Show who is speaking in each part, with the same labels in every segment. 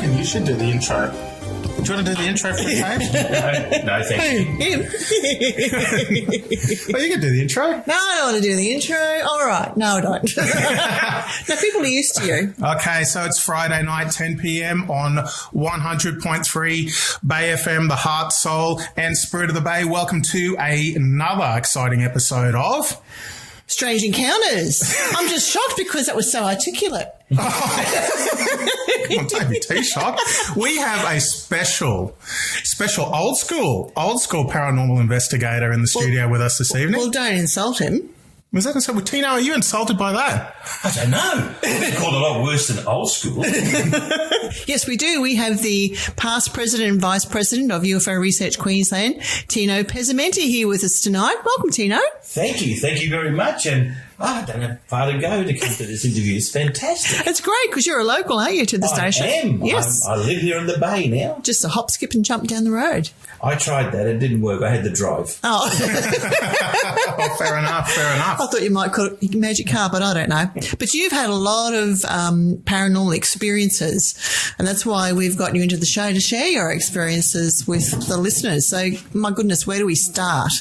Speaker 1: reckon you should do the intro. Do you want to do the intro for the page?
Speaker 2: No, thank you.
Speaker 1: Well, you can do the intro.
Speaker 3: No, I don't want to do the intro. All right. No, I don't. No, people are used to you.
Speaker 1: Okay, so it's Friday night, 10 p.m. on 100.3 Bay FM, the heart, soul, and spirit of the Bay. Welcome to another exciting episode of
Speaker 3: Strange Encounters. I'm just shocked because that was so articulate.
Speaker 1: Come on, don't be too shocked. We have a special old school paranormal investigator in the studio with us this evening.
Speaker 3: Well, don't insult him.
Speaker 1: Was that insulted? Well, Tino, are you insulted by that?
Speaker 2: I don't know. It's called a lot worse than old school.
Speaker 3: Yes, we do. We have the past president and vice president of UFO Research Queensland, Tino Pezzimenti, here with us tonight. Welcome, Tino.
Speaker 2: Thank you very much. And I don't have far to go to come to this interview. It's fantastic.
Speaker 3: It's great because you're a local, aren't you, to the station?
Speaker 2: I am.
Speaker 3: Yes.
Speaker 2: I live here in the Bay now.
Speaker 3: Just a hop, skip and jump down the road.
Speaker 2: I tried that. It didn't work. I had to drive.
Speaker 3: Oh.
Speaker 1: Oh, fair enough.
Speaker 3: I thought you might call it magic car, but I don't know. But you've had a lot of paranormal experiences, and that's why we've got you into the show to share your experiences with the listeners. So, my goodness, where do we start?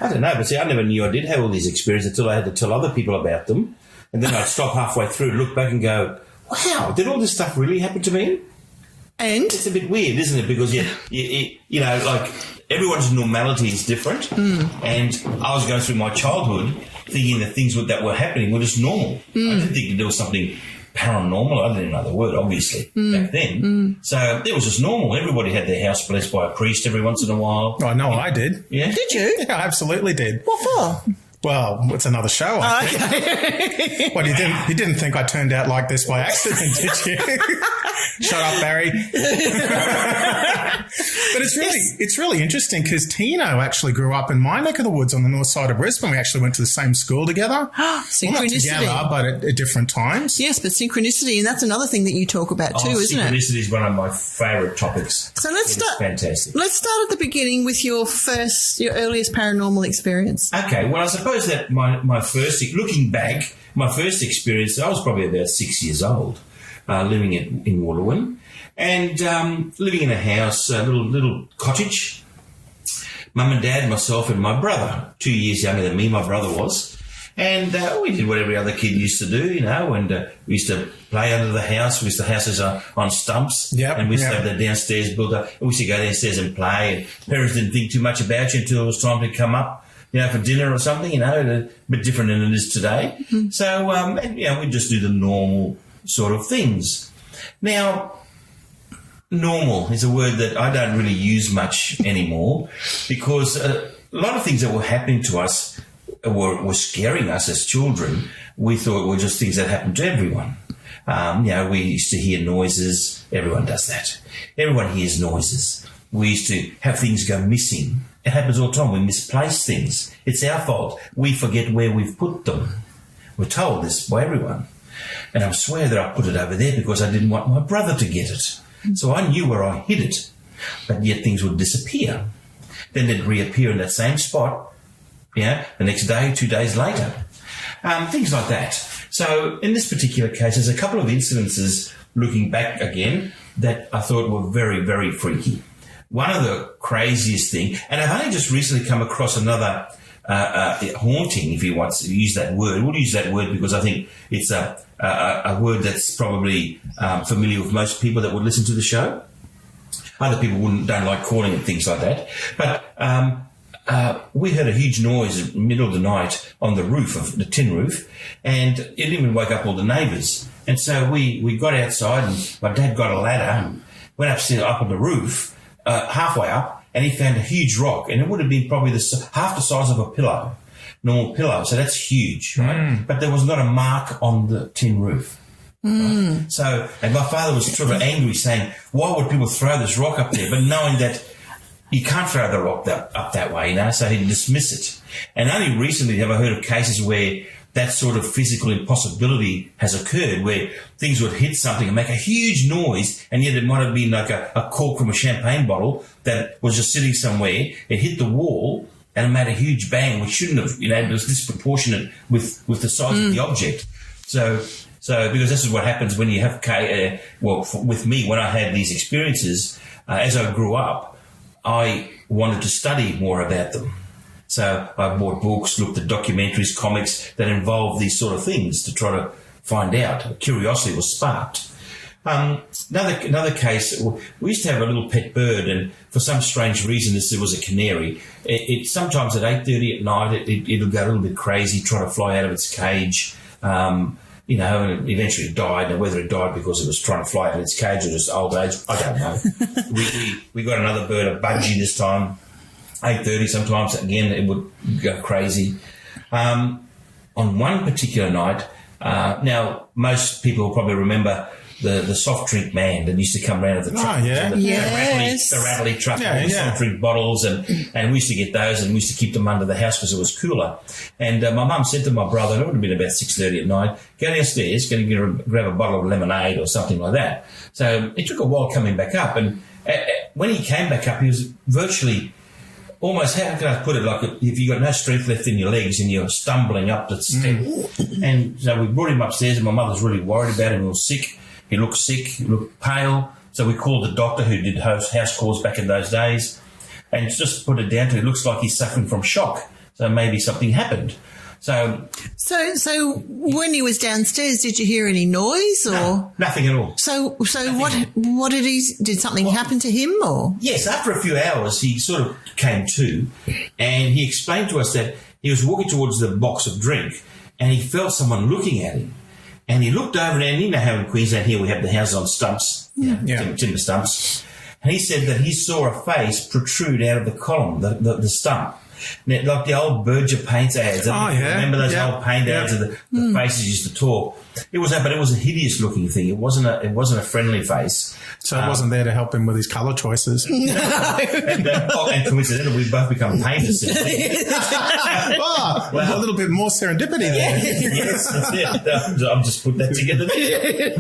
Speaker 2: I don't know, but see, I never knew I did have all these experiences until I had to tell other people about them. And then I'd stop halfway through, look back and go, wow, did all this stuff really happen to me?
Speaker 3: And?
Speaker 2: It's a bit weird, isn't it? Because, you know, like everyone's normality is different. And I was going through my childhood thinking that things that were happening were just normal. I didn't think that there was something paranormal. I didn't know the word, obviously, back then. So it was just normal. Everybody had their house blessed by a priest every once in a while.
Speaker 1: Oh, no, I did.
Speaker 2: Yeah?
Speaker 3: Did you?
Speaker 1: Yeah, I absolutely did.
Speaker 3: What for?
Speaker 1: Well, it's another show, I think. Well, you didn't think I turned out like this by accident, did you? Shut up, Barry. But it's really interesting because Tino actually grew up in my neck of the woods on the north side of Brisbane. We actually went to the same school together.
Speaker 3: Synchronicity.
Speaker 1: Well, not together, but at different times.
Speaker 3: Yes, but synchronicity, and that's another thing that you talk about too, isn't it?
Speaker 2: Synchronicity is one of my favourite topics.
Speaker 3: So let's start.
Speaker 2: Fantastic.
Speaker 3: Let's start at the beginning with your earliest paranormal experience.
Speaker 2: Okay, well, I suppose that my first, looking back, my first experience, I was probably about 6 years old, living in Wooloowin, and living in a house, a little cottage. Mum and Dad, myself and my brother, 2 years younger than me, my brother was. And we did what every other kid used to do, you know, and we used to play under the house. We used to houses on stumps.
Speaker 1: Yep,
Speaker 2: and we used to have the downstairs built up. We used to go downstairs and play. And parents didn't think too much about you until it was time to come up, you know, for dinner or something, you know, a bit different than it is today. Mm-hmm. So, and, you know, we just do the normal sort of things. Now, normal is a word that I don't really use much anymore because a lot of things that were happening to us were scaring us as children. We thought were just things that happened to everyone. You know, we used to hear noises. Everyone does that. Everyone hears noises. We used to have things go missing. It happens all the time. We misplace things. It's our fault. We forget where we've put them. We're told this by everyone. And I swear that I put it over there because I didn't want my brother to get it. So I knew where I hid it. But yet things would disappear. Then they'd reappear in that same spot, you know, the next day, 2 days later. Things like that. So in this particular case, there's a couple of incidences looking back again that I thought were very, very freaky. One of the craziest thing, and I've only just recently come across another haunting, if you want to use that word. We'll use that word because I think it's a word that's probably familiar with most people that would listen to the show. Other people don't like calling it things like that. But we heard a huge noise in the middle of the night on the roof of the tin roof, and it even woke up all the neighbours. And so we got outside, and my dad got a ladder and went upstairs up on the roof, halfway up, and he found a huge rock, and it would have been probably half the size of a pillow, normal pillow. So that's huge, right? But there was not a mark on the tin roof. Right? So, and my father was sort of angry, saying, "Why would people throw this rock up there?" But knowing that you can't throw the rock up that way, you know, so he'd dismiss it. And only recently have I heard of cases where that sort of physical impossibility has occurred, where things would hit something and make a huge noise, and yet it might have been like a cork from a champagne bottle that was just sitting somewhere. It hit the wall and it made a huge bang, which shouldn't have, you know, it was disproportionate with the size of the object. So So, because this is what happens when you have, with me, when I had these experiences, as I grew up, I wanted to study more about them. So I bought books, looked at documentaries, comics that involve these sort of things to try to find out. Curiosity was sparked. Another case, we used to have a little pet bird, and for some strange reason, it was a canary. It sometimes at 8:30 at night, it'll go a little bit crazy, try to fly out of its cage. And eventually it died. Now, whether it died because it was trying to fly out of its cage or just old age, I don't know. we got another bird, a budgie this time, 8:30 sometimes. Again, it would go crazy. On one particular night, now most people will probably remember the soft drink man that used to come around at the truck.
Speaker 1: Oh, yeah.
Speaker 2: The rattly truck with soft drink bottles, and we used to get those, and we used to keep them under the house because it was cooler. And my mum said to my brother, it would have been about 6:30 at night, go downstairs, going to grab a bottle of lemonade or something like that. So it took a while coming back up, and when he came back up, he was virtually almost, how can I put it, like if you got no strength left in your legs and you're stumbling up the step. And so we brought him upstairs, and my mother's really worried about him. He was sick. He looked sick. He looked pale. So we called the doctor who did house calls back in those days, and just put it down to it looks like he's suffering from shock. So maybe something happened. So
Speaker 3: when he was downstairs, did you hear any noise or
Speaker 2: no, nothing at all?
Speaker 3: So what did something happen to him or?
Speaker 2: Yes, after a few hours, he sort of came to, and he explained to us that he was walking towards the box of drink, and he felt someone looking at him. And he looked over, and you know how in Queensland here we have the houses on stumps, timber stumps. And he said that he saw a face protrude out of the column, the stump. Now, like the old Berger paints ads. Remember those old paint ads of the faces used to talk? It was a hideous looking thing. It wasn't a friendly face.
Speaker 1: So it wasn't there to help him with his colour choices.
Speaker 2: And coincidentally, we both become painters.
Speaker 1: A little bit more serendipity there.
Speaker 2: Yes, I've just put that together there.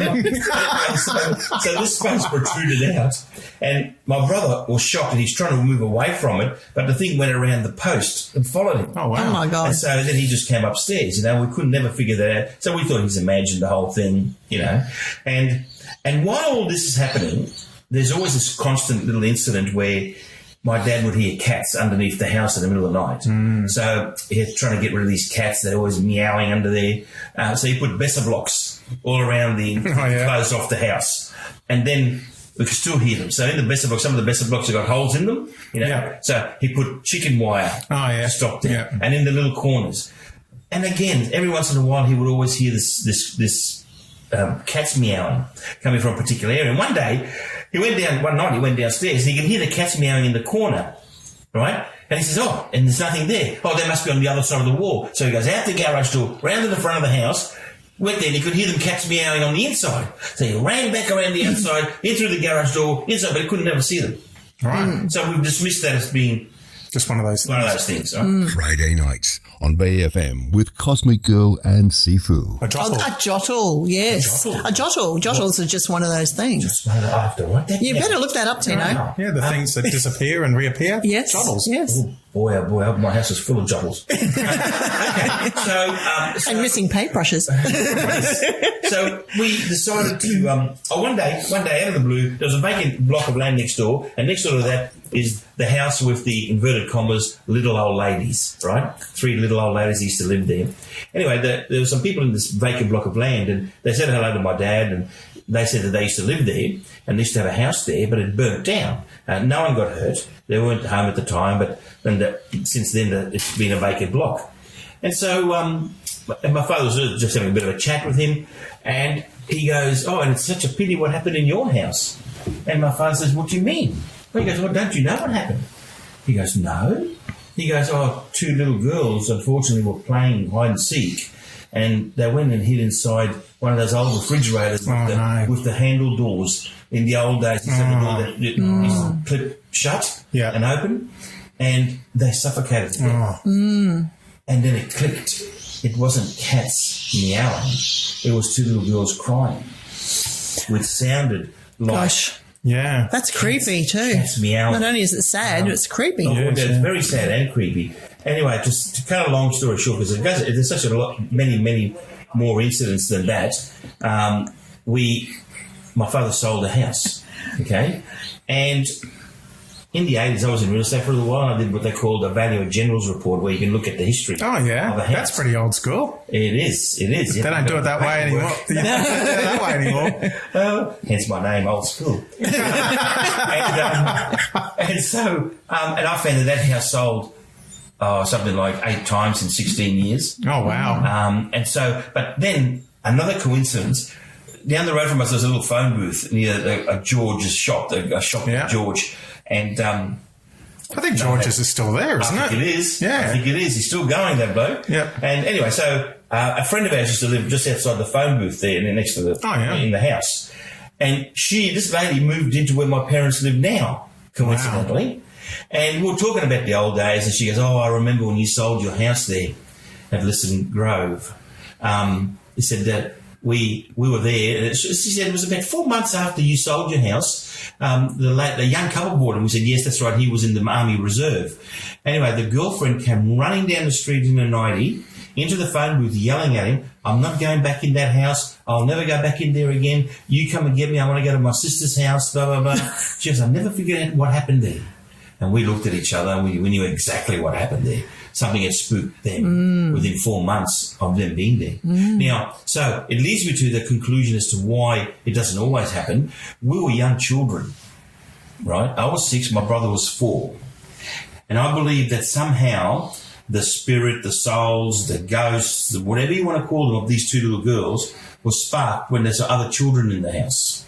Speaker 2: So this face protruded out, and my brother was shocked, and he's trying to move away from it, but the thing went around the post and followed him.
Speaker 1: Oh, wow.
Speaker 3: Oh, my God.
Speaker 2: And so then he just came upstairs. We could never figure that out. So we thought he's imagined the whole thing, And while all this is happening, there's always this constant little incident where my dad would hear cats underneath the house in the middle of the night. So he's trying to get rid of these cats. They're always meowing under there. So he put Besser blocks all around closed off the house. And then we could still hear them. So in the Besser blocks, some of the Besser blocks have got holes in them, So he put chicken wire to stop them. Yeah. And in the little corners. And again, every once in a while, he would always hear this cats meowing coming from a particular area. And one night he went downstairs, and he could hear the cats meowing in the corner, right? And he says, and there's nothing there. They must be on the other side of the wall. So he goes out the garage door, round to the front of the house, went there, and he could hear them cats meowing on the inside. So he ran back around the outside, in through the garage door, inside, but he couldn't ever see them.
Speaker 1: Right.
Speaker 2: So we've dismissed that as being
Speaker 1: just one of those things.
Speaker 2: Right?
Speaker 4: Friday nights on Bay FM with Cosmic Girl and Sifu.
Speaker 1: A jottle.
Speaker 3: A jottle, yes. A jottle. Jottles are just one of those things.
Speaker 2: I have to write that.
Speaker 3: You better look that up, Tino.
Speaker 1: Yeah, the things that disappear and reappear.
Speaker 3: Yes.
Speaker 1: Jottles.
Speaker 3: Yes.
Speaker 2: Oh boy, my house is full of jottles. Okay, so
Speaker 3: and missing paintbrushes.
Speaker 2: So we decided to, one day out of the blue, there was a vacant block of land next door, and next door to that is the house with the inverted commas little old ladies, right? 3 little old ladies used to live there. Anyway, there were some people in this vacant block of land, and they said hello to my dad, and they said that they used to live there and they used to have a house there, but it burnt down. No one got hurt. They weren't home at the time, but since then it's been a vacant block. And so and my father was just having a bit of a chat with him, and he goes, and it's such a pity what happened in your house. And my father says, what do you mean? Well, he goes, don't you know what happened? He goes, no. He goes, 2 little girls, unfortunately, were playing hide and seek, and they went and hid inside one of those old refrigerators with the handle doors. In the old days, it's a door that used to clip shut and open, and they suffocated to death. And then it clicked. It wasn't cats meowing. It was 2 little girls crying, which sounded like...
Speaker 3: Gosh.
Speaker 1: Yeah.
Speaker 3: That's creepy too.
Speaker 2: Cats meowing.
Speaker 3: Not only is it sad, it's creepy.
Speaker 2: It's very sad and creepy. Anyway, just to cut a long story short, because there's such many more incidents than that. My father sold a house, okay? And in the 80s, I was in real estate for a little while. I did what they called a value of generals report, where you can look at the history of a house.
Speaker 1: That's pretty old school.
Speaker 2: It is.
Speaker 1: They don't do it that way anymore.
Speaker 2: Hence my name, old school. And I found that house sold something like 8 times in 16 years.
Speaker 1: Oh, wow.
Speaker 2: But then another coincidence, down the road from us, there's a little phone booth near a George's shop, a shop at George. And
Speaker 1: I think George's is still there, isn't it?
Speaker 2: I think it is.
Speaker 1: Yeah.
Speaker 2: I think it is. He's still going, that bloke.
Speaker 1: Yep.
Speaker 2: And anyway, so a friend of ours used to live just outside the phone booth there, next to in the house. And this lady moved into where my parents live now, coincidentally. Wow. And we were talking about the old days, and she goes, I remember when you sold your house there at Lisson Grove. He said that we were there. She said it was about 4 months after you sold your house. The young couple bought him. We said, yes, that's right. He was in the Army Reserve. Anyway, the girlfriend came running down the street in a 90 into the phone booth yelling at him, I'm not going back in that house. I'll never go back in there again. You come and get me. I want to go to my sister's house, blah, blah, blah. She goes, I never figured out what happened there. And we looked at each other and we knew exactly what happened there. Something had spooked them within 4 months of them being there. Now, so it leads me to the conclusion as to why it doesn't always happen. We were young children, right? I was 6, my brother was 4. And I believe that somehow the spirit, the souls, the ghosts, whatever you want to call them, of these 2 little girls was sparked when there's other children in the house.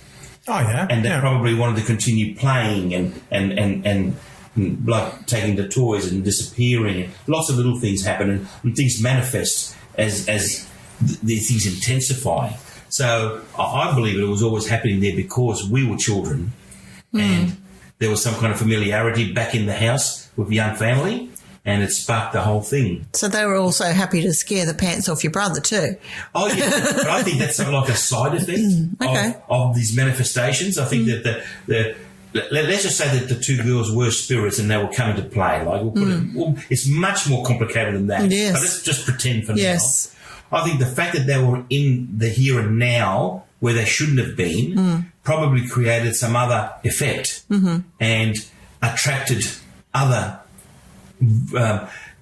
Speaker 1: Oh, yeah.
Speaker 2: And they probably wanted to continue playing and like taking the toys and disappearing. Lots of little things happen and things manifest as these things intensify. So I believe it was always happening there because we were children and there was some kind of familiarity back in the house with the young family and it sparked the whole thing.
Speaker 3: So they were also happy to scare the pants off your brother too.
Speaker 2: Oh, yeah. But I think that's like a side effect of these manifestations. I think that let's just say that the 2 girls were spirits and they were coming to play. Like it's much more complicated than that.
Speaker 3: Yes.
Speaker 2: But let's just pretend for now. I think the fact that they were in the here and now where they shouldn't have been probably created some other effect and attracted other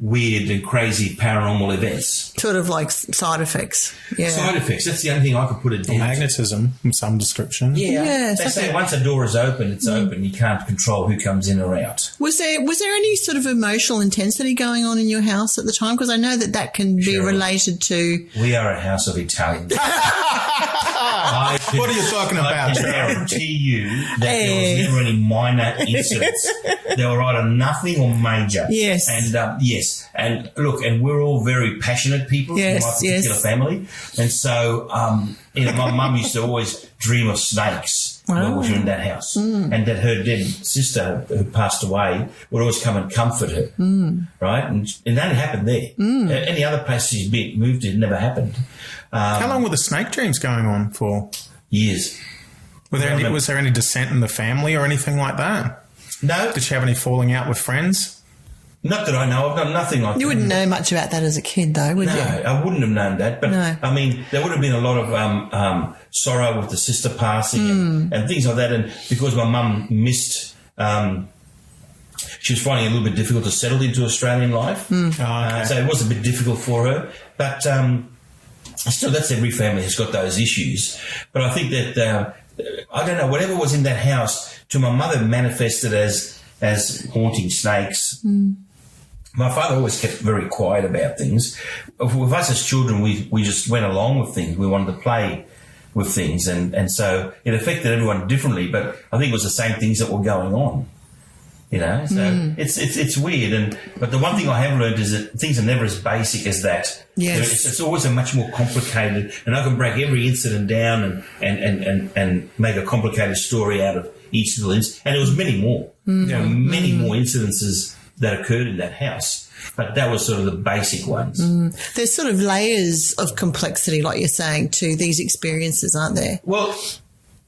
Speaker 2: weird and crazy paranormal events.
Speaker 3: Sort of like side effects. Yeah.
Speaker 2: Side effects. That's the only thing I could put it down to.
Speaker 1: Magnetism in some description.
Speaker 3: Yeah.
Speaker 2: They say once a door is open, it's open. You can't control who comes in or out.
Speaker 3: Was there any sort of emotional intensity going on in your house at the time? Because I know that can be related to...
Speaker 2: We are a house of Italians.
Speaker 1: What are you talking about?
Speaker 2: I can guarantee you that there was never any minor incidents. They were either nothing or major.
Speaker 3: Yes.
Speaker 2: And yes. And look, and we're all very passionate people in my particular family. And so, my mum used to always dream of snakes when we were in that house. And that her dead sister who passed away would always come and comfort her. Right? And it only happened there. Any other place she's moved to, it never happened.
Speaker 1: How long were the snake dreams going on for?
Speaker 2: Years.
Speaker 1: Was there any dissent in the family or anything like that?
Speaker 2: No.
Speaker 1: Did she have any falling out with friends?
Speaker 2: Not that I know. I've done nothing like that.
Speaker 3: You wouldn't know much about that as a kid, though, would you?
Speaker 2: No, I wouldn't have known that. But, I mean, there would have been a lot of sorrow with the sister passing and things like that. And because my mum missed... she was finding it a little bit difficult to settle into Australian life. So it was a bit difficult for her. But still, that's every family has got those issues. But I think that, I don't know, whatever was in that house to my mother manifested as haunting snakes. My father always kept very quiet about things. With us as children, we just went along with things. We wanted to play with things. And so it affected everyone differently, but I think it was the same things that were going on. You know, so it's weird. But the one thing I have learned is that things are never as basic as that.
Speaker 3: Yes.
Speaker 2: It's always a much more complicated, and I can break every incident down and make a complicated story out of each little incident. And there was many more. There were many more incidences that occurred in that house. But that was sort of the basic ones.
Speaker 3: There's sort of layers of complexity, like you're saying, to these experiences, aren't there?
Speaker 2: Well,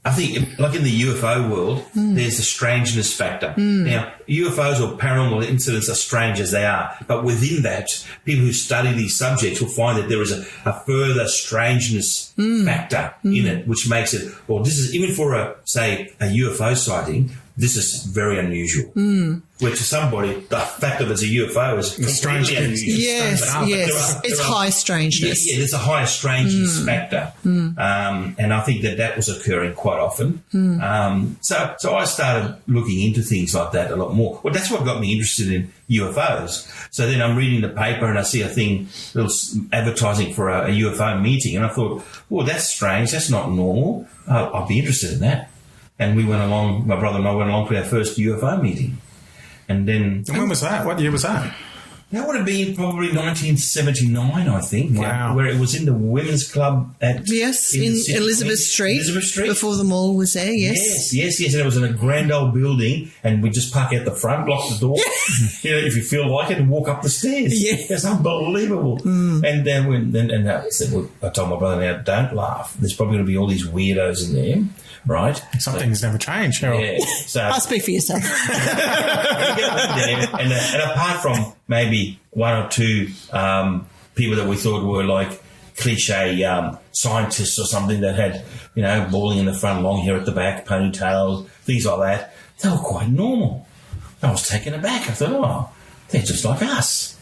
Speaker 2: I think, like in the UFO world, there's the strangeness factor. Now, UFOs or paranormal incidents are strange as they are, but within that, people who study these subjects will find that there is a further strangeness factor in it, which makes it, well, this is, even for a UFO sighting, this is very unusual. Where to somebody, the fact that it's a UFO is completely unusual.
Speaker 3: Yes. It's high strangeness.
Speaker 2: Yeah, there's a higher strangeness factor. And I think that was occurring quite often. So I started looking into things like that a lot more. Well, that's what got me interested in UFOs. So then I'm reading the paper and I see a little advertising for a UFO meeting. And I thought, well, that's strange. That's not normal. I'll be interested in that. And we went along, my brother and I went along to our first UFO meeting. And then...
Speaker 1: And when was that? What year was that?
Speaker 2: That would have been probably 1979, I think.
Speaker 1: Wow.
Speaker 2: Where it was in the women's club at...
Speaker 3: Yes, in Elizabeth Street.
Speaker 2: Elizabeth Street.
Speaker 3: Before the mall was there, yes.
Speaker 2: Yes. And it was in a grand old building, and we just park out the front, lock the door, if you feel like it, and walk up the stairs.
Speaker 3: Yeah.
Speaker 2: It's unbelievable. And then I said, well, I told my brother, now, don't laugh. There's probably going to be all these weirdos in there. Right?
Speaker 1: Some things never change, Cheryl.
Speaker 2: Yeah. So
Speaker 3: I'll speak for yourself.
Speaker 2: and apart from maybe one or two people that we thought were like cliche scientists or something that had, balding in the front, long hair at the back, ponytails, things like that, they were quite normal. I was taken aback. I thought, they're just like us,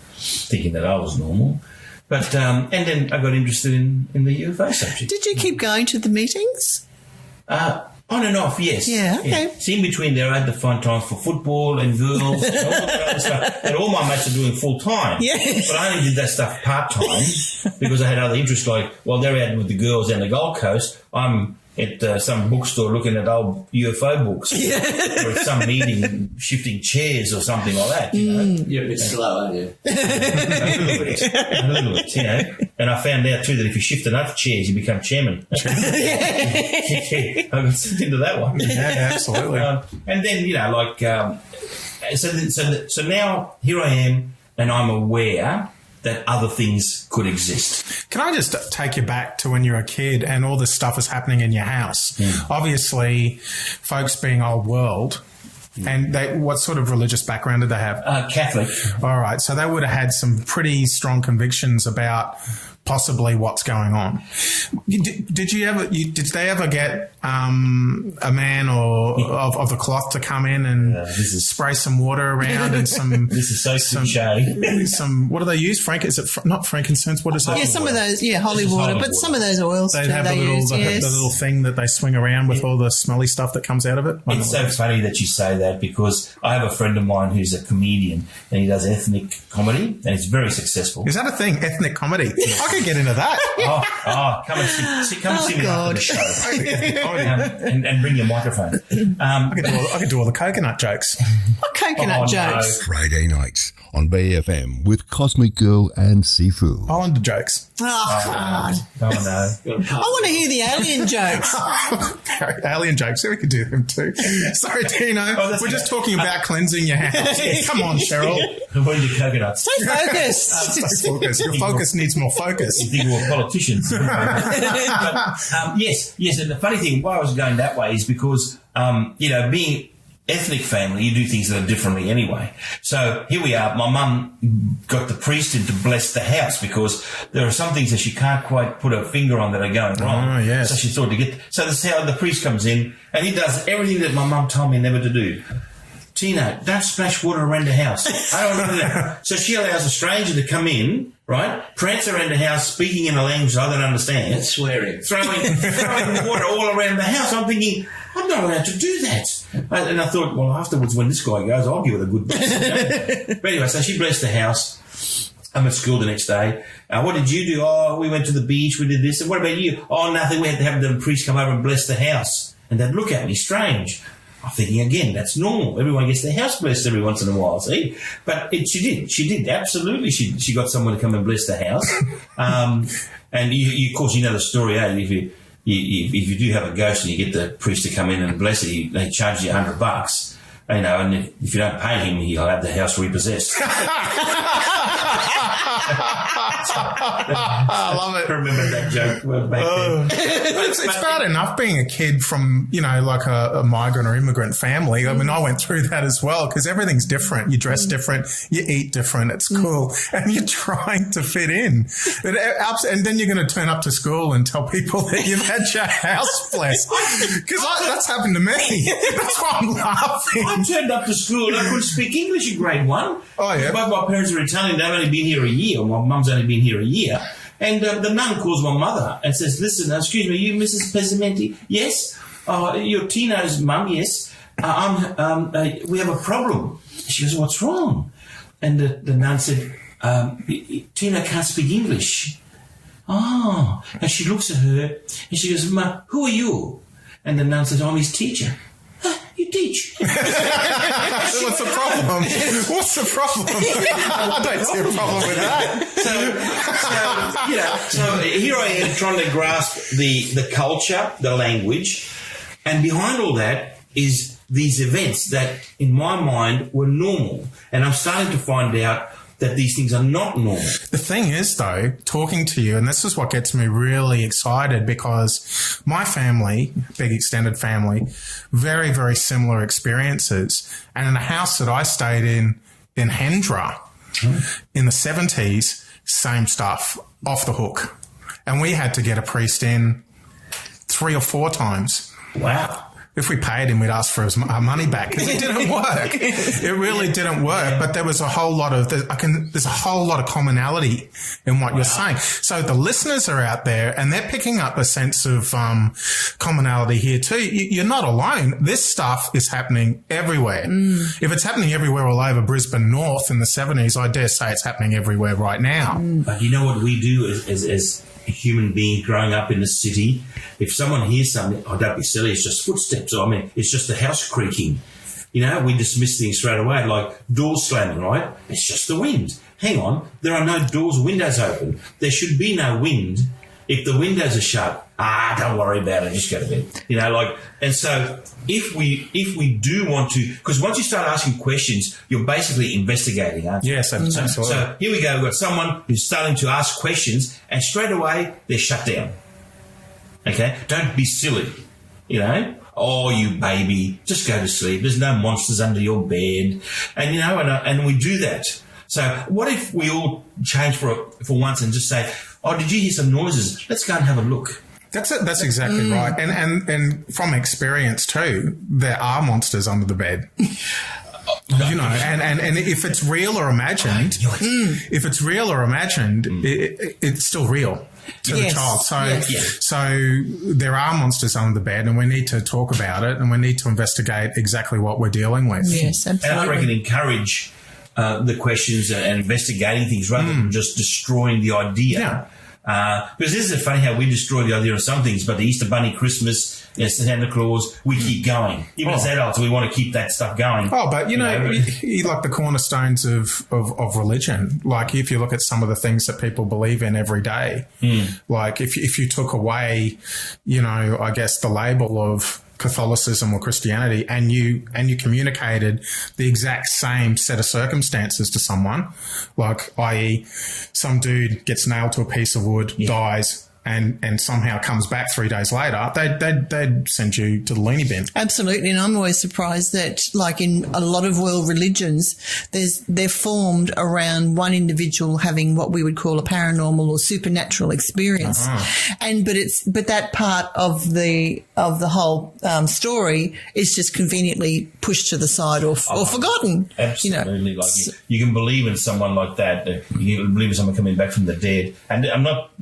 Speaker 2: thinking that I was normal. But and then I got interested in the UFO subject.
Speaker 3: Did you keep going to the meetings?
Speaker 2: On and off, yes.
Speaker 3: Yeah, okay.
Speaker 2: Yeah. See, in between there, I had to find time for football and girls and all that other stuff that all my mates are doing full time.
Speaker 3: Yes.
Speaker 2: But I only did that stuff part time because I had other interests. Like, while they're out with the girls down the Gold Coast, I'm at some bookstore looking at old UFO books. Yeah. Or at some meeting, shifting chairs or something like that.
Speaker 5: You're a bit slow, aren't you?
Speaker 2: A little bit. And I found out too that if you shift enough chairs, you become chairman. I got sent into that one.
Speaker 1: Yeah, absolutely.
Speaker 2: And then, so now here I am, and I'm aware that other things could exist.
Speaker 1: Can I just take you back to when you were a kid and all this stuff is happening in your house? Obviously, folks being old world, and what sort of religious background did they have?
Speaker 2: Catholic. All
Speaker 1: right, so they would have had some pretty strong convictions about possibly what's going on. Did they ever get a man of the cloth to come in and spray some water around and some?
Speaker 2: This is so cliche.
Speaker 1: Some what do they use? Not frankincense? What is it?
Speaker 3: Yeah, some of those. Yeah, holy water, but some of those oils
Speaker 1: they have the little thing that they swing around with all the smelly stuff that comes out of it.
Speaker 2: It's so funny that you say that because I have a friend of mine who's a comedian and he does ethnic comedy and he's very successful.
Speaker 1: Is that a thing? Ethnic comedy? I could get into that.
Speaker 2: Come and see me after the show. And bring your microphone.
Speaker 1: I could do all the coconut jokes.
Speaker 3: What coconut jokes?
Speaker 2: No.
Speaker 4: Friday nights on BFM with Cosmic Girl and Sifu.
Speaker 1: Islander jokes.
Speaker 3: Oh, God.
Speaker 2: Oh, no.
Speaker 3: I want to hear the alien jokes.
Speaker 1: Alien jokes. Yeah, we could do them too. Sorry, Tino. We're just talking about cleansing your house. Come on, Cheryl.
Speaker 2: Avoid your coconuts.
Speaker 3: Stay focused.
Speaker 1: Stay focused. Your focus needs more focus.
Speaker 2: You think we're politicians. Yes. And the funny thing, why I was going that way is because, being ethnic family, you do things a little differently anyway. So here we are. My mum got the priest in to bless the house because there are some things that she can't quite put her finger on that are going wrong.
Speaker 1: Oh, yes.
Speaker 2: So she thought so this is how the priest comes in and he does everything that my mum told me never to do. Tino, don't splash water around the house. I don't want to do that. So she allows a stranger to come in, right, prance around the house, speaking in a language I don't understand.
Speaker 5: That's swearing.
Speaker 2: Throwing water all around the house. I'm thinking, I'm not allowed to do that. And I thought, well, afterwards, when this guy goes, I'll give it a good blessing. But anyway, so she blessed the house. I'm at school the next day. What did you do? Oh, we went to the beach. We did this. And what about you? Oh, nothing. We had to have the priest come over and bless the house. And they'd look at me strange. I'm thinking, again, that's normal. Everyone gets their house blessed every once in a while, see? But she did. Absolutely. She got someone to come and bless the house. And you, of course, you know the story, eh? If you do have a ghost and you get the priest to come in and bless it, they charge you $100. And if you don't pay him, he'll have the house repossessed.
Speaker 1: I love it.
Speaker 2: I remember that joke back then.
Speaker 1: It's bad enough being a kid from, like a migrant or immigrant family. I mean, I went through that as well because everything's different. You dress different, you eat different. It's cool. And you're trying to fit in. And then you're going to turn up to school and tell people that you've had your house blessed. Because that's happened to me. That's why I'm laughing.
Speaker 2: I turned up to school and I couldn't speak English in grade 1.
Speaker 1: Oh, yeah.
Speaker 2: Both my parents were Italian. They've only been here a year. My mum's only been here a year. And the nun calls my mother and says, listen, excuse me, you Mrs. Pezzimenti? Yes. You're Tino's mum? Yes. We have a problem. She goes, what's wrong? And the nun said, Tino can't speak English. Oh. And she looks at her and she goes, Ma, who are you? And the nun says, I'm his teacher. You teach.
Speaker 1: What's the problem? What's the problem? I don't see a problem with that.
Speaker 2: So here I am trying to grasp the culture, the language, and behind all that is these events that, in my mind, were normal. And I'm starting to find out that these things are not normal.
Speaker 1: The thing is, though, talking to you, and this is what gets me really excited because my family, big extended family, very, very similar experiences. And in a house that I stayed in Hendra in the 70s, same stuff, off the hook. And we had to get a priest in 3 or 4 times.
Speaker 2: Wow.
Speaker 1: If we paid him, we'd ask for our money back because it didn't work. It really didn't work. But there was a whole lot of there's a whole lot of commonality in what you're saying. So the listeners are out there and they're picking up a sense of commonality here too. You're not alone. This stuff is happening everywhere. If it's happening everywhere all over Brisbane North in the 70s, I dare say it's happening everywhere right now.
Speaker 2: But you know what we do as human being growing up in the city, if someone hears something, don't be silly, it's just footsteps, or it's just the house creaking. We dismiss things straight away, like doors slamming, right? It's just the wind. Hang on, there are no doors or windows open. There should be no wind. If the windows are shut, don't worry about it, just go to bed. And so if we do want to, because once you start asking questions, you're basically investigating, aren't you?
Speaker 1: Yes, absolutely.
Speaker 2: So here we go. We've got someone who's starting to ask questions and straight away they're shut down. Okay? Don't be silly. Oh, you baby, just go to sleep. There's no monsters under your bed. And, and we do that. So what if we all change for once and just say, oh, did you hear some noises? Let's go and have a look.
Speaker 1: That's it. That's exactly right. And from experience too, there are monsters under the bed. And if it's real or imagined, it's still real to the child. So there are monsters under the bed, and we need to talk about it, and we need to investigate exactly what we're dealing with.
Speaker 3: Yes, absolutely.
Speaker 2: And I reckon encourage the questions and investigating things rather than just destroying the idea.
Speaker 1: Yeah.
Speaker 2: Because this is funny how we destroy the idea of some things, but the Easter Bunny, Christmas, Santa Claus, we keep going. Even as adults, we want to keep that stuff going.
Speaker 1: Oh, but you like the cornerstones of religion. Like if you look at some of the things that people believe in every day, like if you took away, I guess the label of Catholicism or Christianity and you communicated the exact same set of circumstances to someone, like i.e. some dude gets nailed to a piece of wood, dies, and somehow comes back 3 days later, they'd send you to the loony bin.
Speaker 3: Absolutely. And I'm always surprised that, like in a lot of world religions, they're formed around one individual having what we would call a paranormal or supernatural experience. But that part of the whole story is just conveniently pushed to the side or forgotten.
Speaker 2: Absolutely. You can believe in someone like that. You can believe in someone coming back from the dead. And I'm not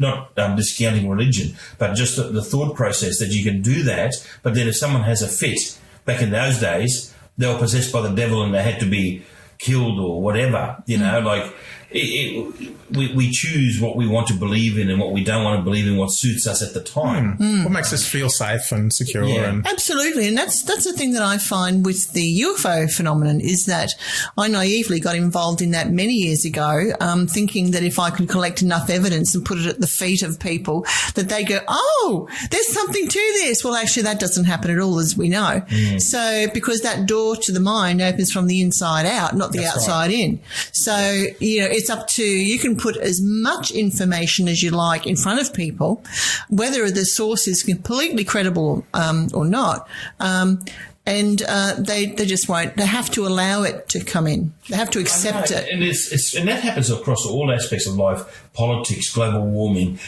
Speaker 2: discounting religion, but just the thought process that you can do that. But then if someone has a fit, back in those days, they were possessed by the devil and they had to be killed or whatever, we choose what we want to believe in and what we don't want to believe in, what suits us at the time.
Speaker 1: What makes us feel safe and secure.
Speaker 2: Yeah.
Speaker 3: Absolutely. And that's the thing that I find with the UFO phenomenon is that I naively got involved in that many years ago, thinking that if I could collect enough evidence and put it at the feet of people that they go, oh, there's something to this. Well, actually, that doesn't happen at all, as we know. So because that door to the mind opens from the inside out, not the outside in. So, it's up to, you can put as much information as you like in front of people, whether the source is completely credible or not. And they just won't. They have to allow it to come in. They have to accept it.
Speaker 2: And and that happens across all aspects of life: politics, global warming,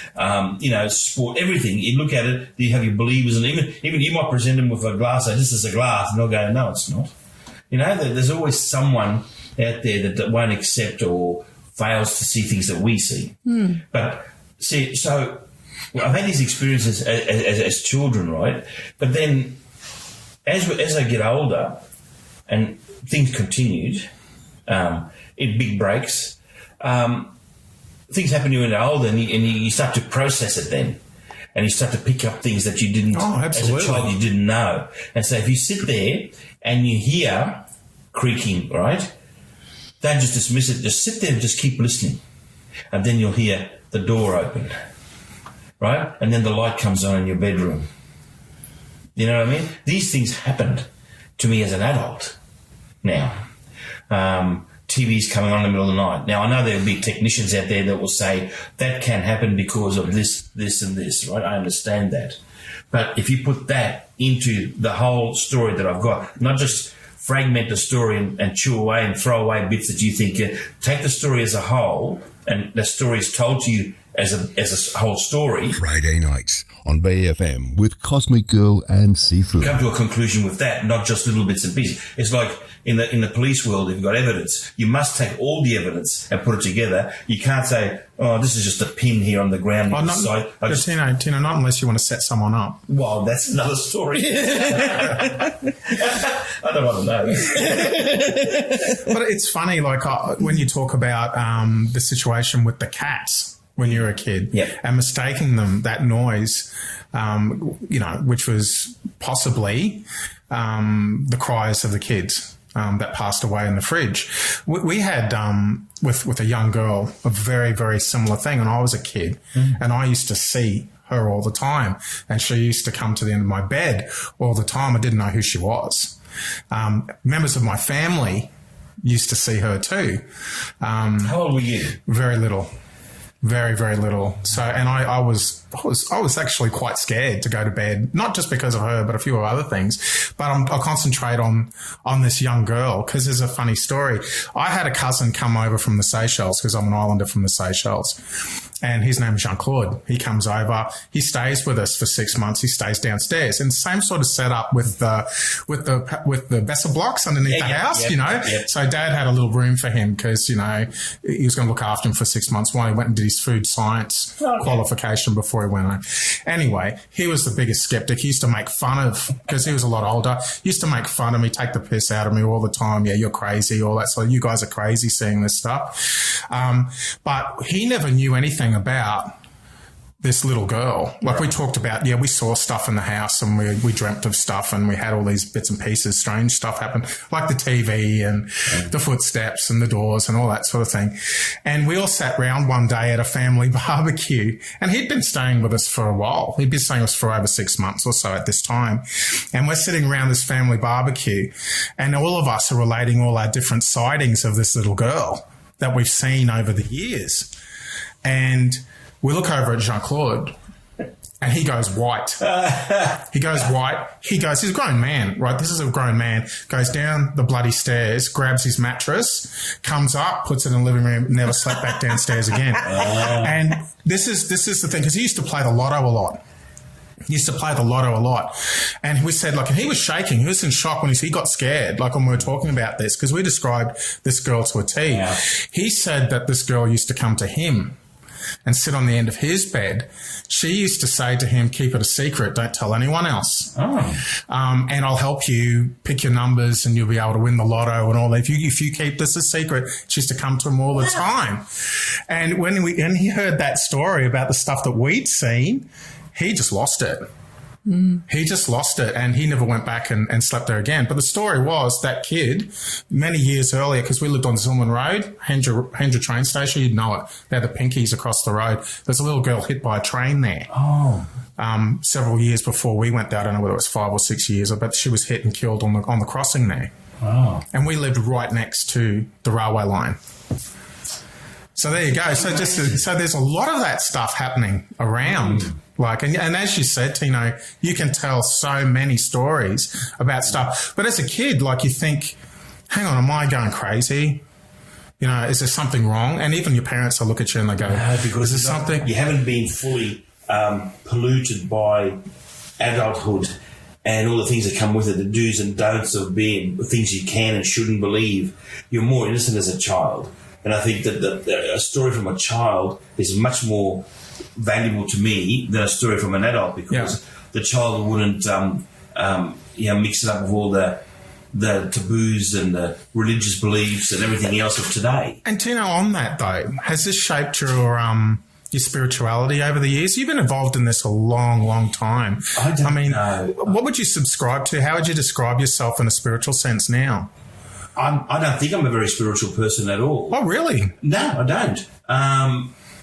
Speaker 2: sport, everything. You look at it, you have your believers, and even you might present them with a glass. Say, this is a glass, and they'll go, no, it's not. There's always someone out there that won't accept or fails to see things that we see. But see, so I've had these experiences as children, right? But then, as I get older and things continued, in big breaks, things happen to you when you're older, and you start to process it then. And you start to pick up things that you didn't, as a child, you didn't know. And so if you sit there and you hear creaking, right, don't just dismiss it. Just sit there and just keep listening. And then you'll hear the door open, right? And then the light comes on in your bedroom. You know what I mean? These things happened to me as an adult now. TV's coming on in the middle of the night. Now, I know there'll be technicians out there that will say that can happen because of this, and this, right? I understand that. But if you put that into the whole story that I've got, not just fragment the story and chew away and throw away bits that you think, take the story as a whole, and the story is told to you as a whole story.
Speaker 4: Friday nights on BFM with Cosmic Girl and Seafood.
Speaker 2: Come to a conclusion with that, not just little bits and pieces. It's like in the police world, if you've got evidence, you must take all the evidence and put it together. You can't say, oh, this is just a pin here on the ground.
Speaker 1: Tino, not unless you want to set someone up.
Speaker 2: Well, that's another story. I don't want to know.
Speaker 1: But it's funny, like when you talk about the situation with the cats when you were a kid, and mistaking that noise, which was possibly the cries of the kids that passed away in the fridge. We had with a young girl a very, very similar thing, and I was a kid, and I used to see her all the time, and she used to come to the end of my bed all the time. I didn't know who she was. Members of my family used to see her too.
Speaker 2: How old were you?
Speaker 1: Very little. Very, very little. So, and I was actually quite scared to go to bed, not just because of her, but a few other things. But I'll concentrate on this young girl because there's a funny story. I had a cousin come over from the Seychelles because I'm an islander from the Seychelles. And his name is Jean-Claude. He comes over. He stays with us for 6 months. He stays downstairs. And same sort of setup with the Besser blocks underneath the house, So Dad had a little room for him because, he was going to look after him for 6 months while he went and did his food science qualification before he went home. Anyway, he was the biggest skeptic. He used to make fun of, because he was a lot older, he used to make fun of me, take the piss out of me all the time. Yeah, you're crazy, all that. So you guys are crazy seeing this stuff. But he never knew anything about this little girl. Like we talked about, we saw stuff in the house and we dreamt of stuff and we had all these bits and pieces, strange stuff happen, like the TV and the footsteps and the doors and all that sort of thing. And we all sat round one day at a family barbecue, and he'd been staying with us for a while. He'd been staying with us for over 6 months or so at this time. And we're sitting around this family barbecue, and all of us are relating all our different sightings of this little girl that we've seen over the years. And we look over at Jean-Claude and he goes white. He's a grown man, right? This is a grown man, goes down the bloody stairs, grabs his mattress, comes up, puts it in the living room, never slept back downstairs again. And this is the thing, because he used to play the lotto a lot. And we said, and he was shaking. He was in shock when he got scared, when we were talking about this, because we described this girl to a T. Yeah. He said that this girl used to come to him and sit on the end of his bed. She used to say to him, keep it a secret, don't tell anyone else. And I'll help you pick your numbers and you'll be able to win the lotto and all that. If you keep this a secret, she used to come to him all the time. And when he heard that story about the stuff that we'd seen, he just lost it. He just lost it, and he never went back and slept there again. But the story was that kid, many years earlier, because we lived on Zillman Road, Hendra train station, you'd know it. They had the Pinkies across the road. There's a little girl hit by a train there. Several years before we went there. I don't know whether it was 5 or 6 years, but she was hit and killed on the crossing there. And we lived right next to the railway line. So there you go. So there's a lot of that stuff happening around. Like, and as you said, Tino, you can tell so many stories about stuff. But as a kid, like, you think, hang on, am I going crazy? You know, is there something wrong? And even your parents will look at you and they go,
Speaker 2: No, because
Speaker 1: is there something?
Speaker 2: You haven't been fully polluted by adulthood and all the things that come with it, the do's and don'ts of being things you can and shouldn't believe. You're more innocent as a child. And I think that a story from a child is much more valuable to me than a story from an adult, because the child wouldn't mix it up with all the taboos and the religious beliefs and everything else of today.
Speaker 1: And Tino, on that though, has this shaped your spirituality over the years? You've been involved in this a long, long time.
Speaker 2: I mean, know.
Speaker 1: What would you subscribe to? How would you describe yourself in a spiritual sense now?
Speaker 2: I don't think I'm a very spiritual person at all.
Speaker 1: Oh, really?
Speaker 2: No, I don't.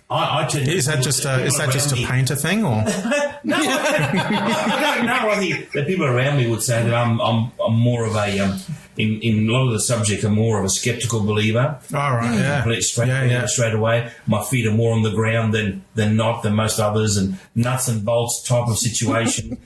Speaker 2: I tend
Speaker 1: is that just a painter thing, or
Speaker 2: no? I don't know. I think that people around me would say that I'm more of a in a lot of the subject, I'm more of a skeptical believer.
Speaker 1: All right,
Speaker 2: straight away. My feet are more on the ground than most others, and nuts and bolts type of situation.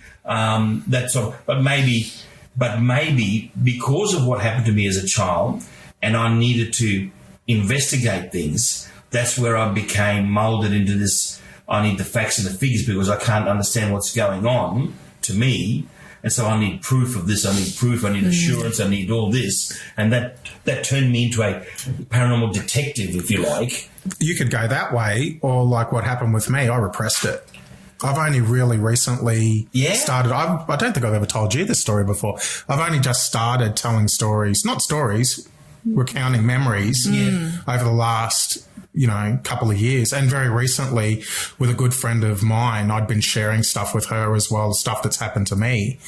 Speaker 2: But maybe because of what happened to me as a child, and I needed to investigate things. That's where I became moulded into this. I need the facts and the figures because I can't understand what's going on to me. And so I need proof of this. I need proof. I need assurance. I need all this. And that turned me into a paranormal detective, if you like.
Speaker 1: You could go that way, or like what happened with me, I repressed it. I've only really recently started. I don't think I've ever told you this story before. I've only just started telling stories, not stories, recounting memories over the last couple of years. And very recently with a good friend of mine, I'd been sharing stuff with her as well, stuff that's happened to me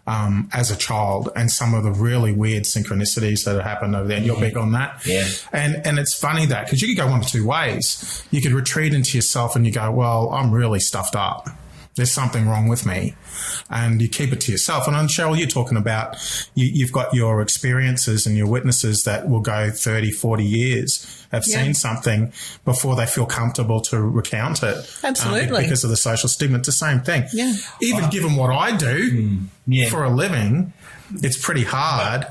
Speaker 1: as a child, and some of the really weird synchronicities that have happened over there. And you're big on that.
Speaker 2: Yeah.
Speaker 1: And it's funny that, because you could go one of two ways. You could retreat into yourself and you go, well, I'm really stuffed up. There's something wrong with me. And you keep it to yourself. And Cheryl, you're talking about you've got your experiences and your witnesses that will go 30, 40 years, have seen something before they feel comfortable to recount it.
Speaker 3: Absolutely.
Speaker 1: Because of the social stigma. It's the same thing.
Speaker 3: Yeah.
Speaker 1: Even given what I do for a living, it's pretty hard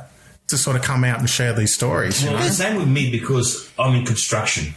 Speaker 1: to sort of come out and share these stories.
Speaker 2: Well, the same with me, because I'm in construction.